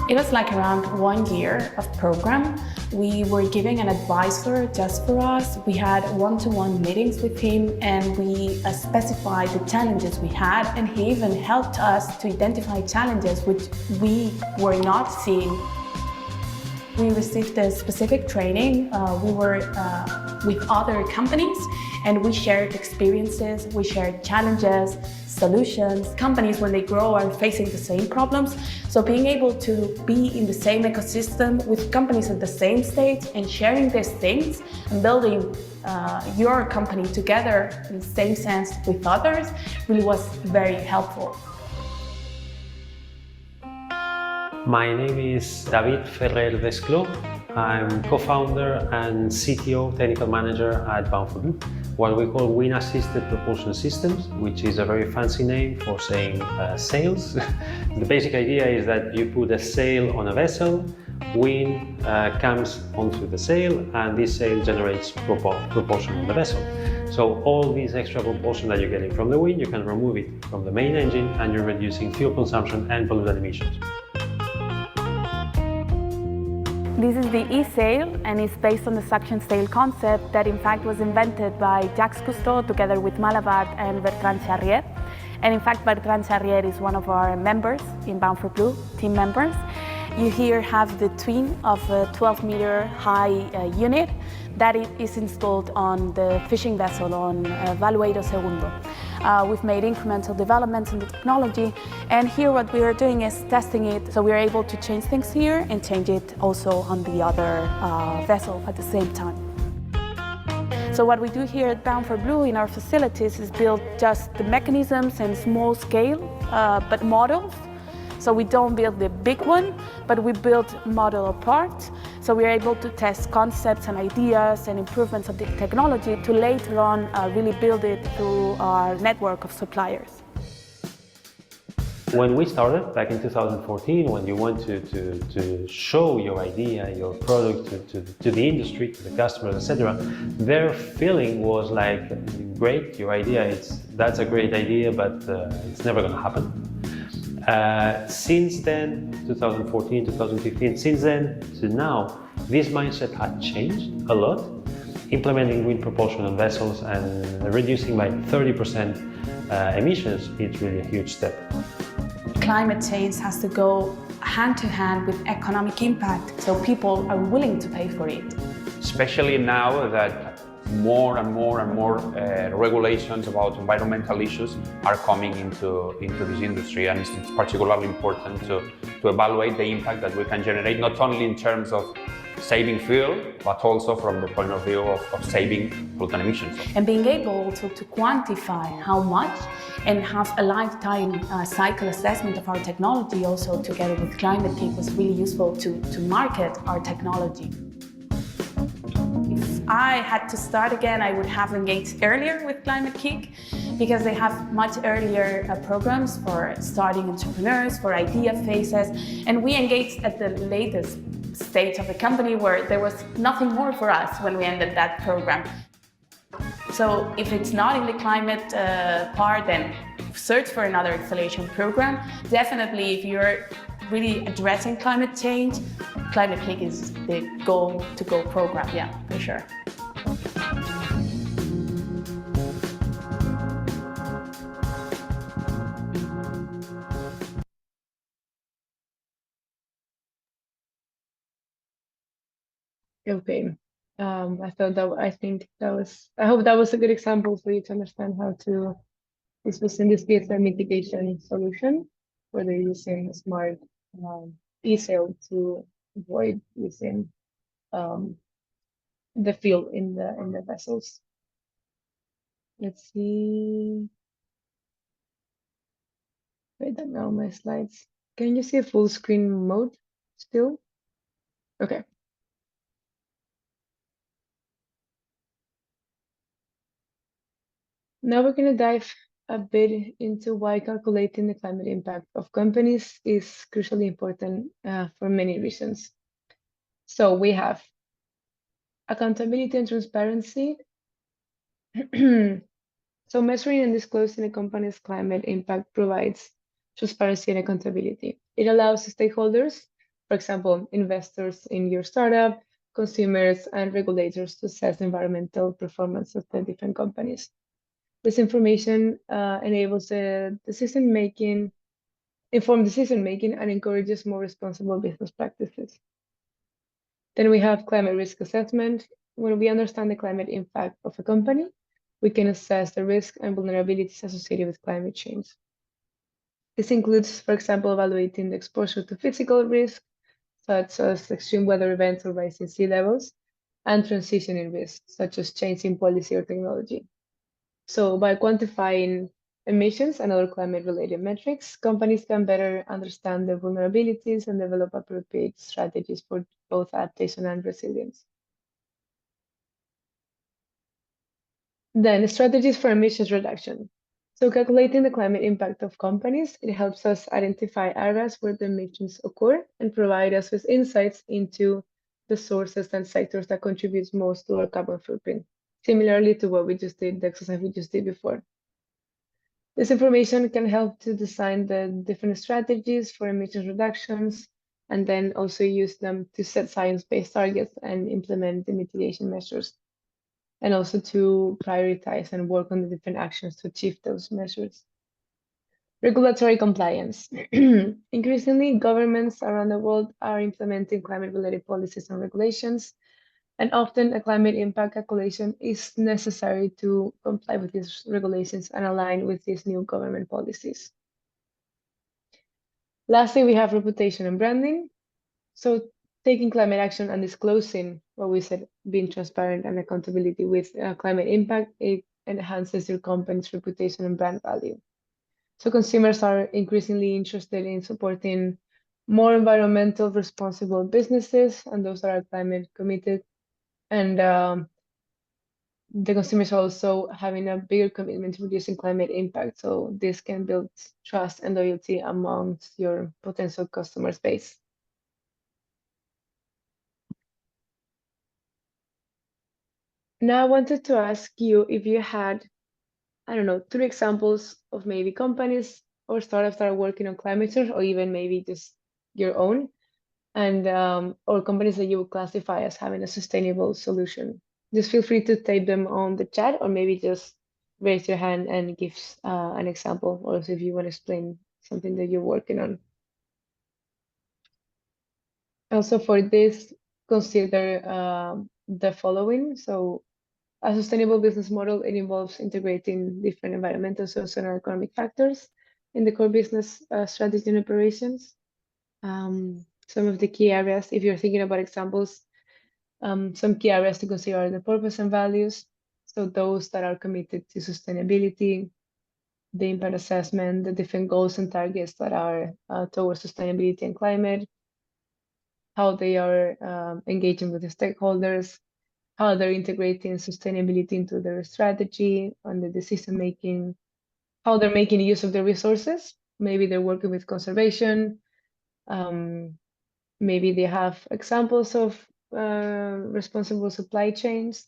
It was like around 1 year of program. We were giving an advisor just for us. We had one-to-one meetings with him and we specified the challenges we had, and he even helped us to identify challenges which we were not seeing. We received a specific training. We were with other companies and we shared experiences, we shared challenges, solutions. Companies, when they grow, are facing the same problems. So being able to be in the same ecosystem with companies at the same stage and sharing these things and building your company together in the same sense with others really was very helpful. My name is David Ferrer Desclos. I'm co-founder and CTO, technical manager at Bound for Blue, what we call Wind Assisted Propulsion Systems, which is a very fancy name for saying sails. The basic idea is that you put a sail on a vessel, wind comes onto the sail, and this sail generates propulsion on the vessel. So all this extra propulsion that you're getting from the wind, you can remove it from the main engine and you're reducing fuel consumption and pollutant emissions. This is the e-sail, and it's based on the suction sail concept that in fact was invented by Jacques Cousteau together with Malavard and Bertrand Charrier. And in fact, Bertrand Charrier is one of our members in Bound for Blue, team members. You here have the twin of a 12-meter high unit that is installed on the fishing vessel on Valueiro Segundo. We've made incremental developments in the technology, and here what we are doing is testing it, so we're able to change things here and change it also on the other vessel at the same time. So what we do here at Bound for Blue in our facilities is build just the mechanisms and small scale, but models. So we don't build the big one, but we build model parts. So we're able to test concepts and ideas and improvements of the technology to later on really build it through our network of suppliers. When we started back in 2014, when you want to show your idea, your product to the industry, to the customers, etc., their feeling was like, great, your idea, that's a great idea, but it's never going to happen. Since then, 2014, 2015, since then to now, this mindset had changed a lot. Implementing wind propulsion on vessels and reducing by 30% emissions is really a huge step. Climate change has to go hand to hand with economic impact, so people are willing to pay for it. Especially now that more and more regulations about environmental issues are coming into this industry, and it's particularly important to evaluate the impact that we can generate, not only in terms of saving fuel, but also from the point of view of saving pollutant emissions. And being able to quantify how much and have a lifetime cycle assessment of our technology also together with Climate-KIC was really useful to market our technology. If I had to start again, I would have engaged earlier with Climate-KIC because they have much earlier programs for starting entrepreneurs, for idea phases, and we engaged at the latest stage of the company where there was nothing more for us when we ended that program. So if it's not in the climate part, then search for another acceleration program. Definitely, if you're really addressing climate change, Climate-KIC is the go-to-go program, yeah, for sure. Okay. I hope that was a good example for you to understand how to, this was in this case a mitigation solution, where they're using a smart e-sail to avoid using the fuel in the vessels. Let's see. I don't know my slides. Can you see a full screen mode still? Okay. Now we're going to dive a bit into why calculating the climate impact of companies is crucially important for many reasons. So we have accountability and transparency. So measuring and disclosing a company's climate impact provides transparency and accountability. It allows stakeholders, for example, investors in your startup, consumers, and regulators to assess the environmental performance of the different companies. This information enables informed decision-making, and encourages more responsible business practices. Then we have climate risk assessment. When we understand the climate impact of a company, we can assess the risks and vulnerabilities associated with climate change. This includes, for example, evaluating the exposure to physical risk, such as extreme weather events or rising sea levels, and transitioning risks, such as changing policy or technology. So by quantifying emissions and other climate-related metrics, companies can better understand their vulnerabilities and develop appropriate strategies for both adaptation and resilience. Then strategies for emissions reduction. So calculating the climate impact of companies, it helps us identify areas where the emissions occur and provide us with insights into the sources and sectors that contribute most to our carbon footprint, similarly to what we just did, the exercise we just did before. This information can help to design the different strategies for emissions reductions, and then also use them to set science-based targets and implement the mitigation measures, and also to prioritize and work on the different actions to achieve those measures. Regulatory compliance. Increasingly, governments around the world are implementing climate-related policies and regulations, and often a climate impact calculation is necessary to comply with these regulations and align with these new government policies. Lastly, we have reputation and branding. So taking climate action and disclosing what we said, being transparent and accountability with climate impact, it enhances your company's reputation and brand value. So consumers are increasingly interested in supporting more environmental responsible businesses and those that are climate committed. And the consumers are also having a bigger commitment to reducing climate impact. So this can build trust and loyalty amongst your potential customer base. Now I wanted to ask you if you had, I don't know, 3 examples of maybe companies or startups that are working on climate change, or even maybe just your own, and or companies that you would classify as having a sustainable solution. Just feel free to type them on the chat, or maybe just raise your hand and give an example, or if you want to explain something that you're working on. Also for this, consider the following. So a sustainable business model, it involves integrating different environmental, social, and economic factors in the core business strategy and operations. Some of the key areas, if you're thinking about examples, some key areas to consider are the purpose and values. So those that are committed to sustainability, the impact assessment, the different goals and targets that are towards sustainability and climate, how they are engaging with the stakeholders, how they're integrating sustainability into their strategy and the decision making, how they're making use of the resources. Maybe they're working with conservation. Maybe they have examples of responsible supply chains.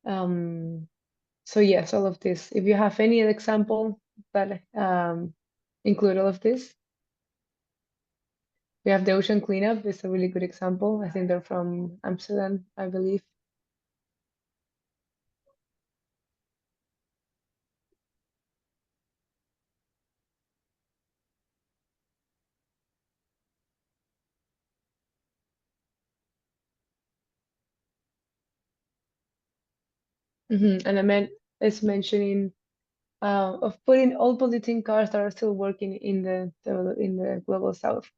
So yes, all of this. If you have any example that include all of this. We have the ocean cleanup. It's a really good example. I think they're from Amsterdam, I believe. And I meant it's mentioning of putting all polluting cars that are still working in the global south.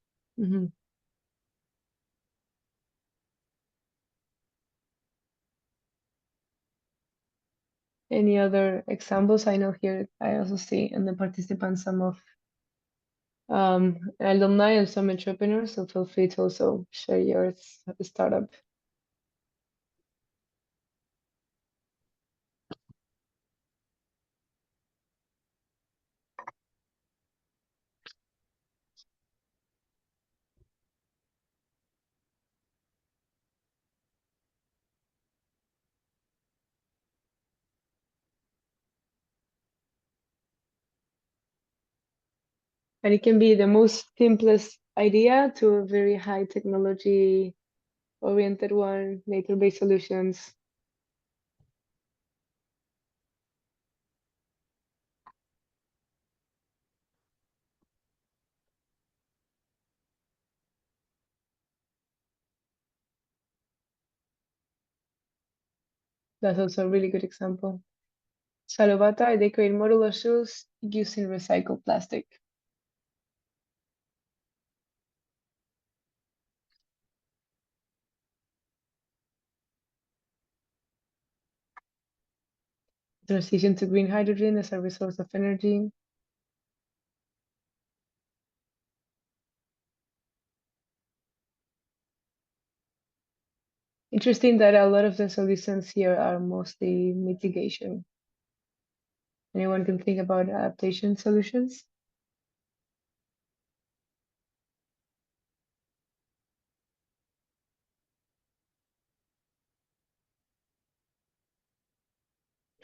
Any other examples? I know here I also see in the participants some of alumni and some entrepreneurs, so feel free to also share your startup. And it can be the most simplest idea to a very high technology oriented one, nature-based solutions. That's also a really good example. Salobata, they create modular shoes using recycled plastic. Transition to green hydrogen as a resource of energy. Interesting that a lot of the solutions here are mostly mitigation. Anyone can think about adaptation solutions?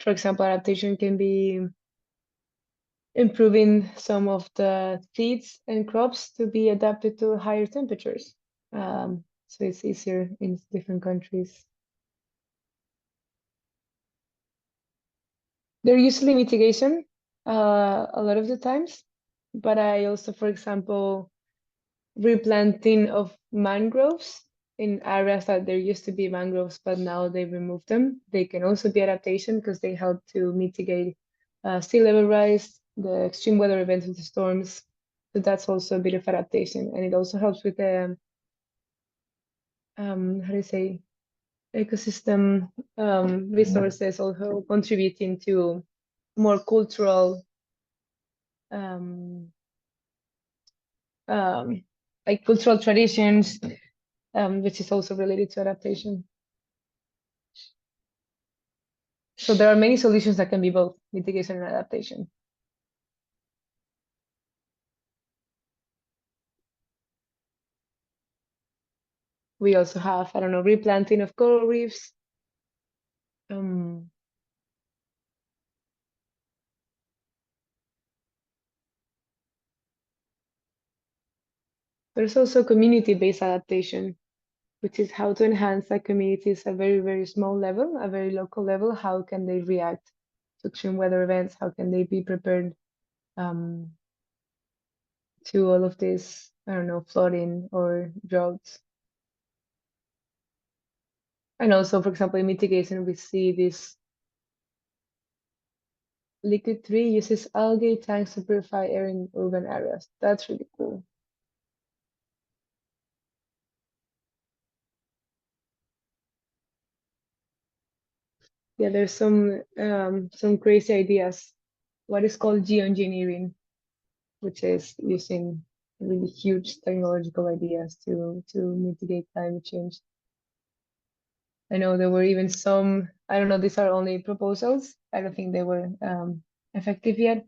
For example, adaptation can be improving some of the seeds and crops to be adapted to higher temperatures. So it's easier in different countries. They're usually mitigation a lot of the times, but I also, for example, replanting of mangroves in areas that there used to be mangroves, but now they removed them. They can also be adaptation because they help to mitigate sea level rise, the extreme weather events with the storms. So that's also a bit of adaptation, and it also helps with the how do you say, ecosystem resources, also contributing to more cultural um, like cultural traditions, which is also related to adaptation. So there are many solutions that can be both mitigation and adaptation. We also have, I don't know, replanting of coral reefs. There's also community-based adaptation, which is how to enhance that communities at a very, very small level, a very local level. How can they react to extreme weather events? How can they be prepared to all of this, I don't know, flooding or droughts? And also, for example, in mitigation, we see this Liquid 3 uses algae tanks to purify air in urban areas. That's really cool. Yeah, there's some crazy ideas. What is called geoengineering, which is using really huge technological ideas to mitigate climate change. I know there were even some, I don't know, these are only proposals. I don't think they were effective yet,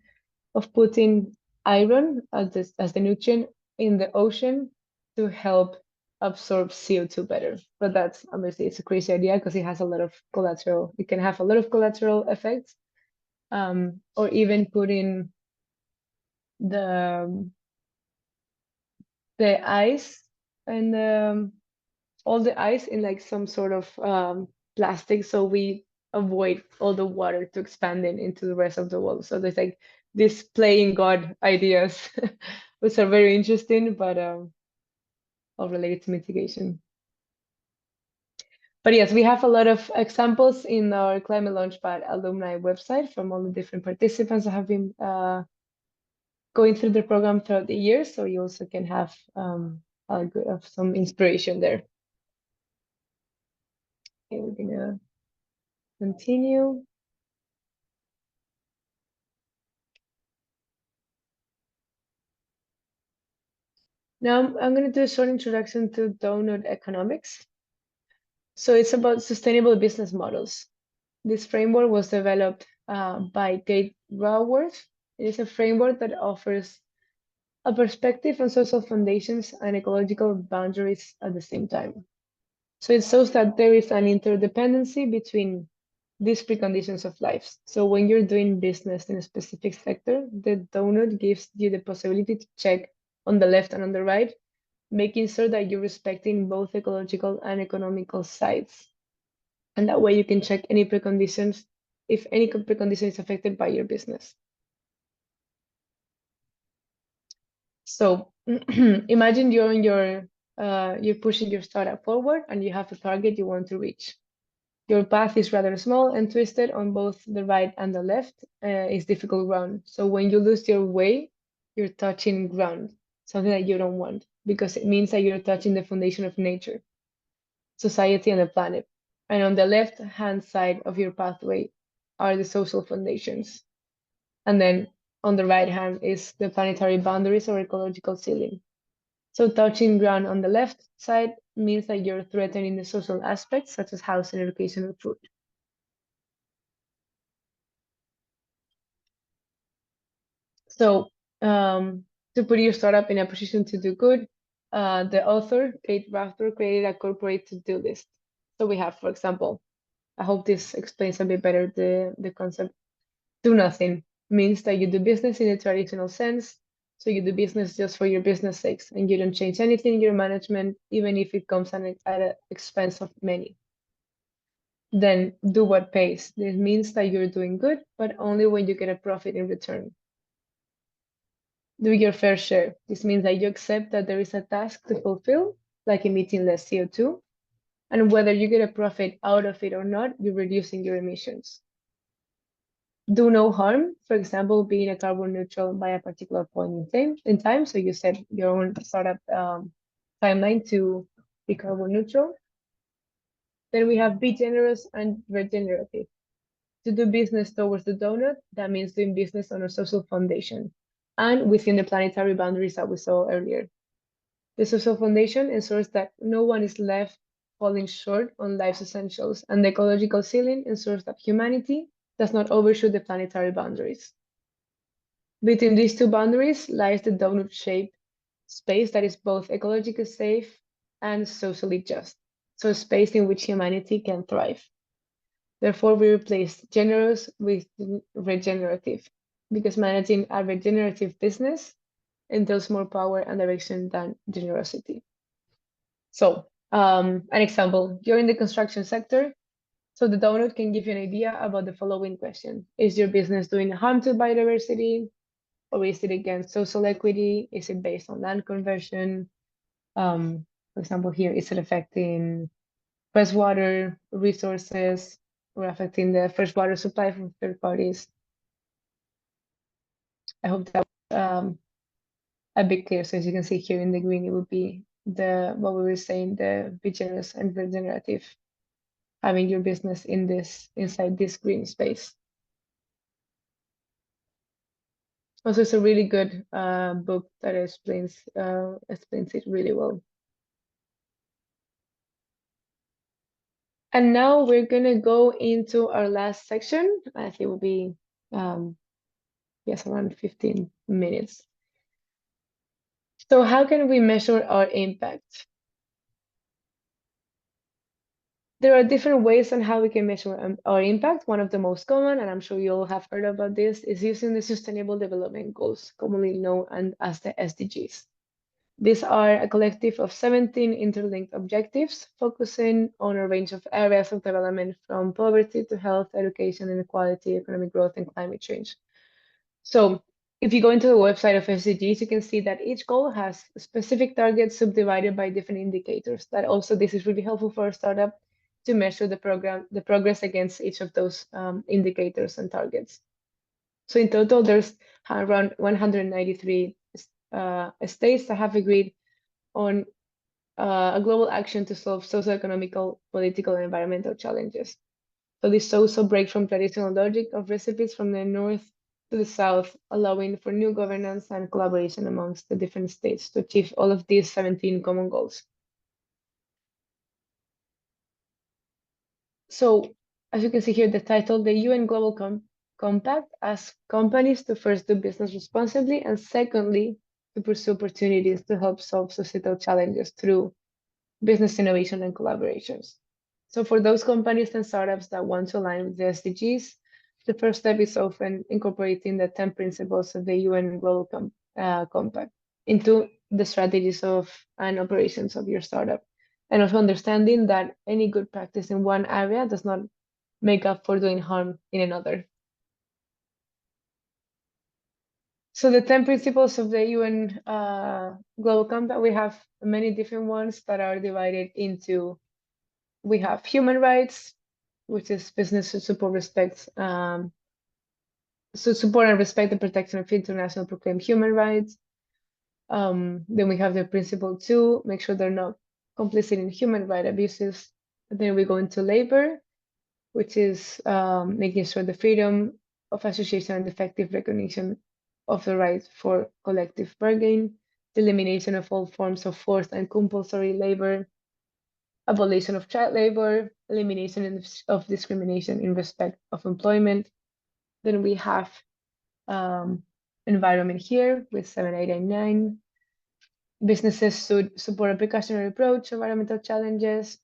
of putting iron as the nutrient in the ocean to help absorb CO2 better. But that's obviously, it's a crazy idea because it has a lot of collateral. It can have a lot of collateral effects, or even putting the ice and all the ice in like some sort of plastic, so we avoid all the water to expanding into the rest of the world. So there's like this playing God ideas, which are very interesting, but all related to mitigation. But yes, we have a lot of examples in our ClimateLaunchpad alumni website from all the different participants that have been going through the program throughout the years. So you also can have some inspiration there. Okay, we're gonna continue. Now I'm going to do a short introduction to donut economics. So it's about sustainable business models. This framework was developed by Kate Raworth. It is a framework that offers a perspective on social foundations and ecological boundaries at the same time. So it shows that there is an interdependency between these preconditions of life. So when you're doing business in a specific sector, the donut gives you the possibility to check on the left and on the right, making sure that you're respecting both ecological and economical sides. And that way you can check any preconditions, if any precondition is affected by your business. So imagine you're on you're pushing your startup forward and you have a target you want to reach. Your path is rather small and twisted on both the right and the left. It's difficult ground. So when you lose your way, you're touching ground, something that you don't want, because it means that you're touching the foundation of nature, society, and the planet. And on the left-hand side of your pathway are the social foundations. And then on the right hand is the planetary boundaries or ecological ceiling. So touching ground on the left side means that you're threatening the social aspects such as housing, education, and food. So to put your startup in a position to do good, the author, Kate Rafter, created a corporate to-do list. So we have, for example, I hope this explains a bit better the concept. Do nothing means that you do business in a traditional sense. So you do business just for your business sakes and you don't change anything in your management, even if it comes at an expense of many. Then do what pays. This means that you're doing good, but only when you get a profit in return. Do your fair share. This means that you accept that there is a task to fulfill, like emitting less CO2, and whether you get a profit out of it or not, you're reducing your emissions. Do no harm, for example, being a carbon neutral by a particular point in time. So you set your own startup timeline to be carbon neutral. Then we have be generous and regenerative. To do business towards the donut, that means doing business on a social foundation and within the planetary boundaries that we saw earlier. The social foundation ensures that no one is left falling short on life's essentials, and the ecological ceiling ensures that humanity does not overshoot the planetary boundaries. Between these two boundaries lies the donut-shaped space that is both ecologically safe and socially just, so a space in which humanity can thrive. Therefore, we replace generous with regenerative, because managing a regenerative business entails more power and direction than generosity. So, an example, you're in the construction sector, so the donut can give you an idea about the following question. Is your business doing harm to biodiversity? Or is it against social equity? Is it based on land conversion? For example, here, is it affecting freshwater resources or affecting the freshwater supply from third parties? I hope that was a bit clear. So as you can see here in the green, it would be what we were saying, the be generous and regenerative, having your business inside this green space. Also, it's a really good book that explains it really well. And now we're gonna go into our last section. I think it will be yes, around 15 minutes. So how can we measure our impact? There are different ways on how we can measure our impact. One of the most common, and I'm sure you all have heard about this, is using the Sustainable Development Goals, commonly known as the SDGs. These are a collective of 17 interlinked objectives, focusing on a range of areas of development from poverty to health, education, inequality, economic growth, and climate change. So if you go into the website of SDGs, you can see that each goal has specific targets subdivided by different indicators. That also, this is really helpful for a startup to measure the progress against each of those indicators and targets. So in total, there's around 193 states that have agreed on a global action to solve socio-economical, political, and environmental challenges. So this also breaks from traditional logic of recipes from the north to the south, allowing for new governance and collaboration amongst the different states to achieve all of these 17 common goals. So as you can see here, the title, the UN Global Compact asks companies to first do business responsibly and secondly, to pursue opportunities to help solve societal challenges through business innovation and collaborations. So for those companies and startups that want to align with the SDGs, the first step is often incorporating the 10 principles of the UN Global Compact into the strategies of and operations of your startup. And also understanding that any good practice in one area does not make up for doing harm in another. So the 10 principles of the UN Global Compact, we have many different ones that are divided into, we have human rights, which is business to support support and respect the protection of international proclaimed human rights. Then we have the principle 2, make sure they're not complicit in human right abuses. Then we go into labor, which is making sure the freedom of association and effective recognition of the right for collective bargaining, the elimination of all forms of forced and compulsory labor, abolition of child labor, elimination of discrimination in respect of employment. Then we have environment here with 7, 8, and 9. Businesses should support a precautionary approach to environmental challenges,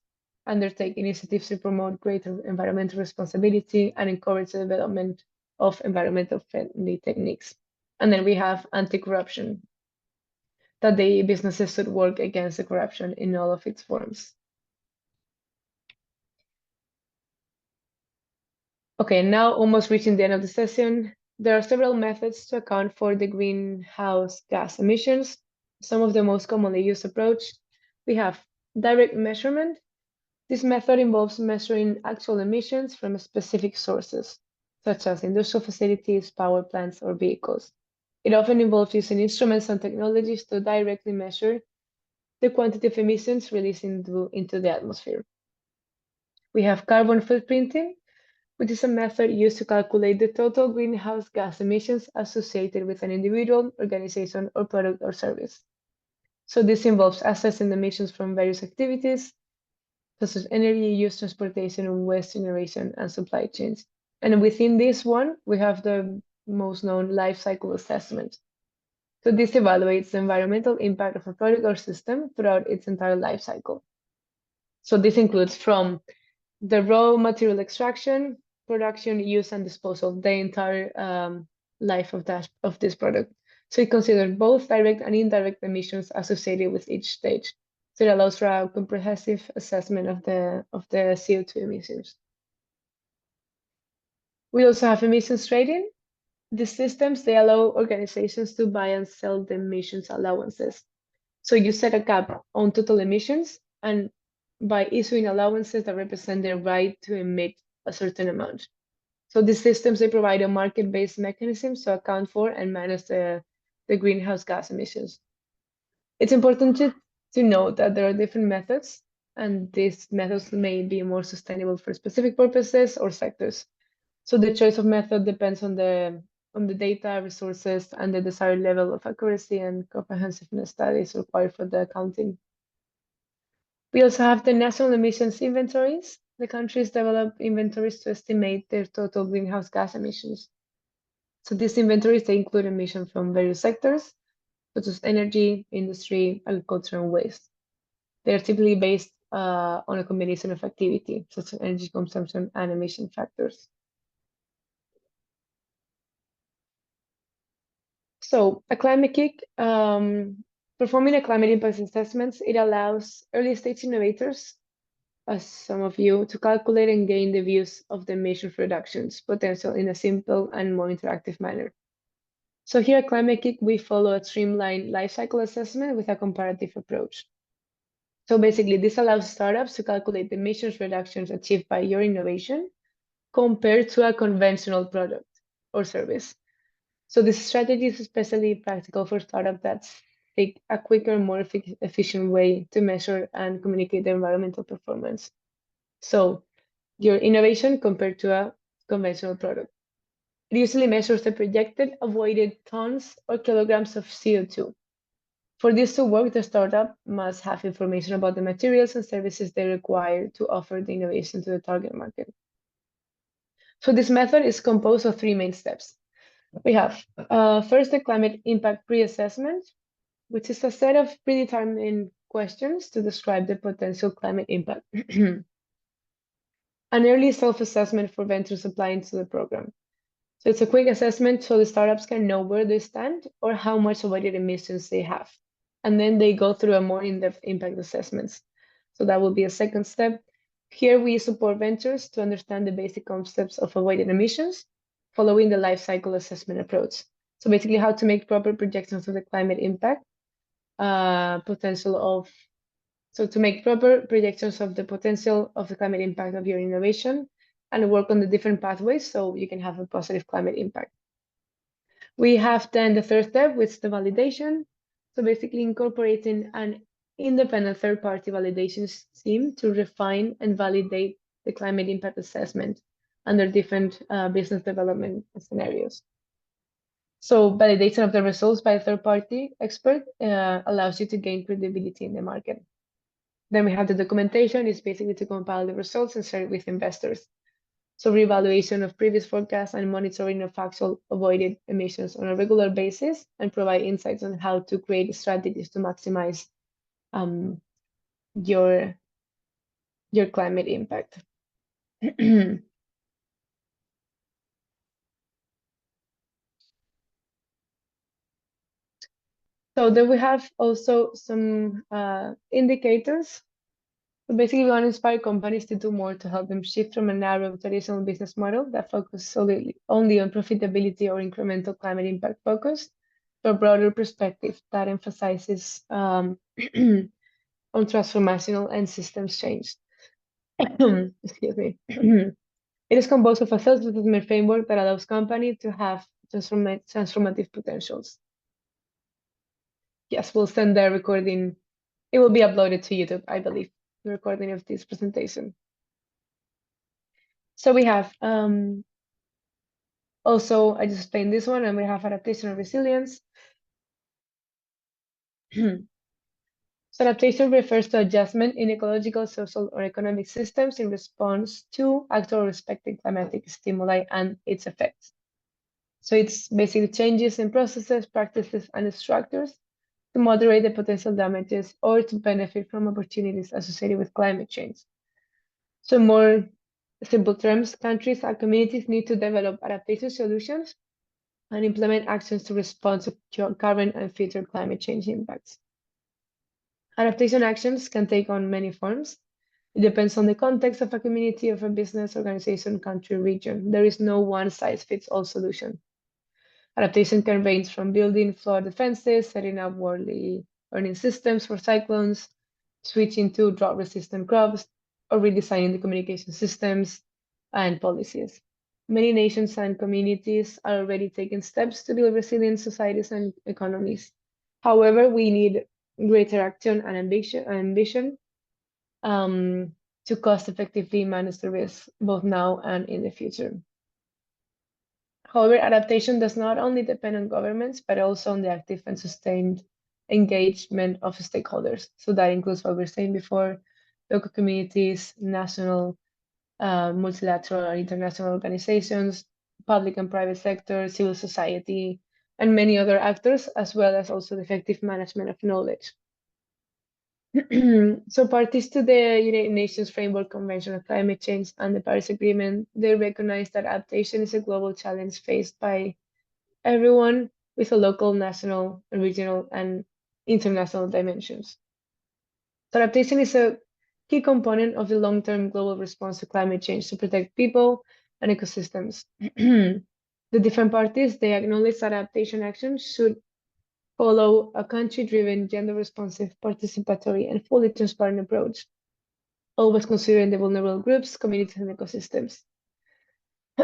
undertake initiatives to promote greater environmental responsibility, and encourage the development of environmental friendly techniques. And then we have anti-corruption, that the businesses should work against the corruption in all of its forms. Okay, now almost reaching the end of the session. There are several methods to account for the greenhouse gas emissions. Some of the most commonly used approach, we have direct measurement. This method involves measuring actual emissions from specific sources, such as industrial facilities, power plants, or vehicles. It often involves using instruments and technologies to directly measure the quantity of emissions released into the atmosphere. We have carbon footprinting, which is a method used to calculate the total greenhouse gas emissions associated with an individual, organization, or product or service. So this involves assessing the emissions from various activities, such as energy use, transportation, and waste generation, and supply chains. And within this one, we have the most known life cycle assessment. So this evaluates the environmental impact of a product or system throughout its entire life cycle. So this includes from the raw material extraction, production, use, and disposal, the entire life of this product. So it considers both direct and indirect emissions associated with each stage. So it allows for a comprehensive assessment of the CO2 emissions. We also have emissions trading. These systems, they allow organizations to buy and sell the emissions allowances. So you set a cap on total emissions, and by issuing allowances that represent their right to emit a certain amount. So these systems, they provide a market-based mechanism to account for and manage the greenhouse gas emissions. It's important to note that there are different methods, and these methods may be more sustainable for specific purposes or sectors. So the choice of method depends on the data, resources, and the desired level of accuracy and comprehensiveness that is required for the accounting. We also have the national emissions inventories. The countries develop inventories to estimate their total greenhouse gas emissions. So these inventories, they include emissions from various sectors, such as energy, industry, agriculture, and waste. They are typically based on a combination of activity, such as energy consumption and emission factors. So a Climate-KIC, performing a climate impact assessment, it allows early stage innovators, as some of you, to calculate and gain the views of the emissions reductions potential in a simple and more interactive manner. So here at Climate-KIC, we follow a streamlined life cycle assessment with a comparative approach. So basically, this allows startups to calculate the emissions reductions achieved by your innovation compared to a conventional product or service. So this strategy is especially practical for startups that seek a quicker, more efficient way to measure and communicate the environmental performance. So your innovation compared to a conventional product. It usually measures the projected avoided tons or kilograms of CO2. For this to work, the startup must have information about the materials and services they require to offer the innovation to the target market. So this method is composed of 3 main steps. We have first the climate impact pre-assessment, which is a set of predetermined questions to describe the potential climate impact. an early self-assessment for ventures applying to the program. So it's a quick assessment so the startups can know where they stand or how much avoided emissions they have. And then they go through a more in-depth impact assessments. So that will be a second step. Here we support ventures to understand the basic concepts of avoided emissions following the life cycle assessment approach. So basically how to make proper projections of the climate impact, to make proper projections of the potential of the climate impact of your innovation and work on the different pathways so you can have a positive climate impact. We have then the third step, which is the validation. So basically incorporating an independent third-party validation scheme to refine and validate the climate impact assessment under different business development scenarios. So validation of the results by a third-party expert allows you to gain credibility in the market. Then we have the documentation. It's basically to compile the results and share it with investors. So reevaluation of previous forecasts and monitoring of actual avoided emissions on a regular basis and provide insights on how to create strategies to maximize your climate impact. So then we have also some indicators. So basically, we want to inspire companies to do more to help them shift from a narrow traditional business model that focuses solely only on profitability or incremental climate impact focus to a broader perspective that emphasizes on transformational and systems change. Excuse me. It is composed of a self-assessment framework that allows companies to have transformative potentials. Yes, we'll send the recording. It will be uploaded to YouTube, I believe, the recording of this presentation. So we have also, I just explained this one, and we have adaptation and resilience. So adaptation refers to adjustment in ecological, social, or economic systems in response to actual respected climatic stimuli and its effects. So it's basically changes in processes, practices, and structures to moderate the potential damages or to benefit from opportunities associated with climate change. So more simple terms, countries and communities need to develop adaptation solutions and implement actions to respond to current and future climate change impacts. Adaptation actions can take on many forms. It depends on the context of a community, of a business, organization, country, region. There is no one-size-fits-all solution. Adaptation can range from building flood defenses, setting up early warning systems for cyclones, switching to drought-resistant crops, or redesigning the communication systems and policies. Many nations and communities are already taking steps to build resilient societies and economies. However, we need greater action and ambition to cost-effectively manage the risks both now and in the future. However, adaptation does not only depend on governments, but also on the active and sustained engagement of stakeholders. So that includes what we were saying before, local communities, national, multilateral or international organizations, public and private sector, civil society, and many other actors, as well as also the effective management of knowledge. So parties to the United Nations Framework Convention on Climate Change and the Paris Agreement, they recognize that adaptation is a global challenge faced by everyone with a local, national, regional, and international dimensions. So adaptation is a key component of the long-term global response to climate change to protect people and ecosystems. The different parties, they acknowledge that adaptation actions should follow a country-driven, gender-responsive, participatory, and fully transparent approach, always considering the vulnerable groups, communities, and ecosystems.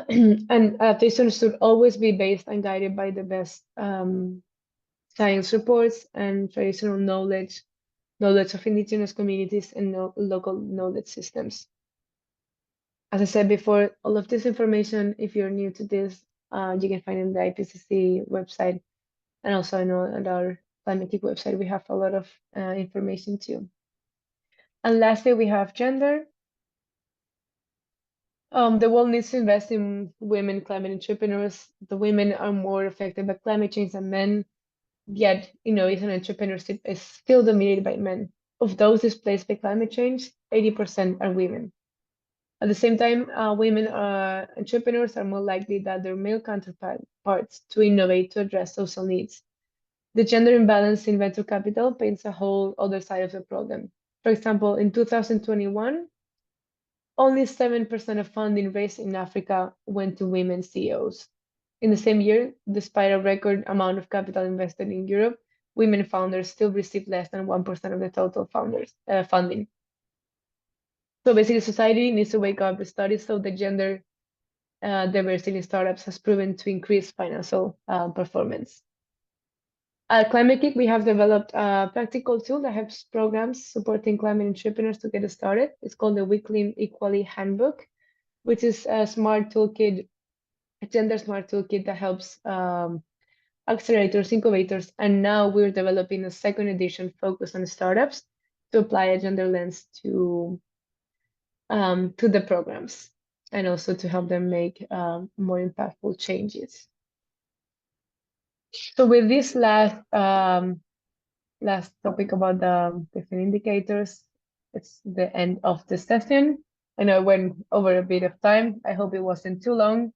And adaptation should always be based and guided by the best science reports and traditional knowledge of indigenous communities and local knowledge systems. As I said before, all of this information, if you're new to this, you can find in the IPCC website. And also I know at our Climate-KIC website, we have a lot of information too. And lastly, we have gender. The world needs to invest in women climate entrepreneurs. The women are more affected by climate change than men, yet, it's an entrepreneurship is still dominated by men. Of those displaced by climate change, 80% are women. At the same time, women entrepreneurs are more likely than their male counterparts to innovate to address social needs. The gender imbalance in venture capital paints a whole other side of the problem. For example, in 2021, only 7% of funding raised in Africa went to women CEOs. In the same year, despite a record amount of capital invested in Europe, women founders still receive less than 1% of the total funding. So basically, society needs to wake up. The studies show that gender diversity in startups has proven to increase financial performance. At ClimateKIC, we have developed a practical tool that helps programs supporting climate entrepreneurs to get started. It's called the Weekly Equally Handbook, which is a smart toolkit, a gender smart toolkit that helps accelerators, incubators, and now we're developing a second edition focused on startups to apply a gender lens to the programs and also to help them make more impactful changes. So with this last topic about the different indicators, it's the end of the session. I know I went over a bit of time. I hope it wasn't too long.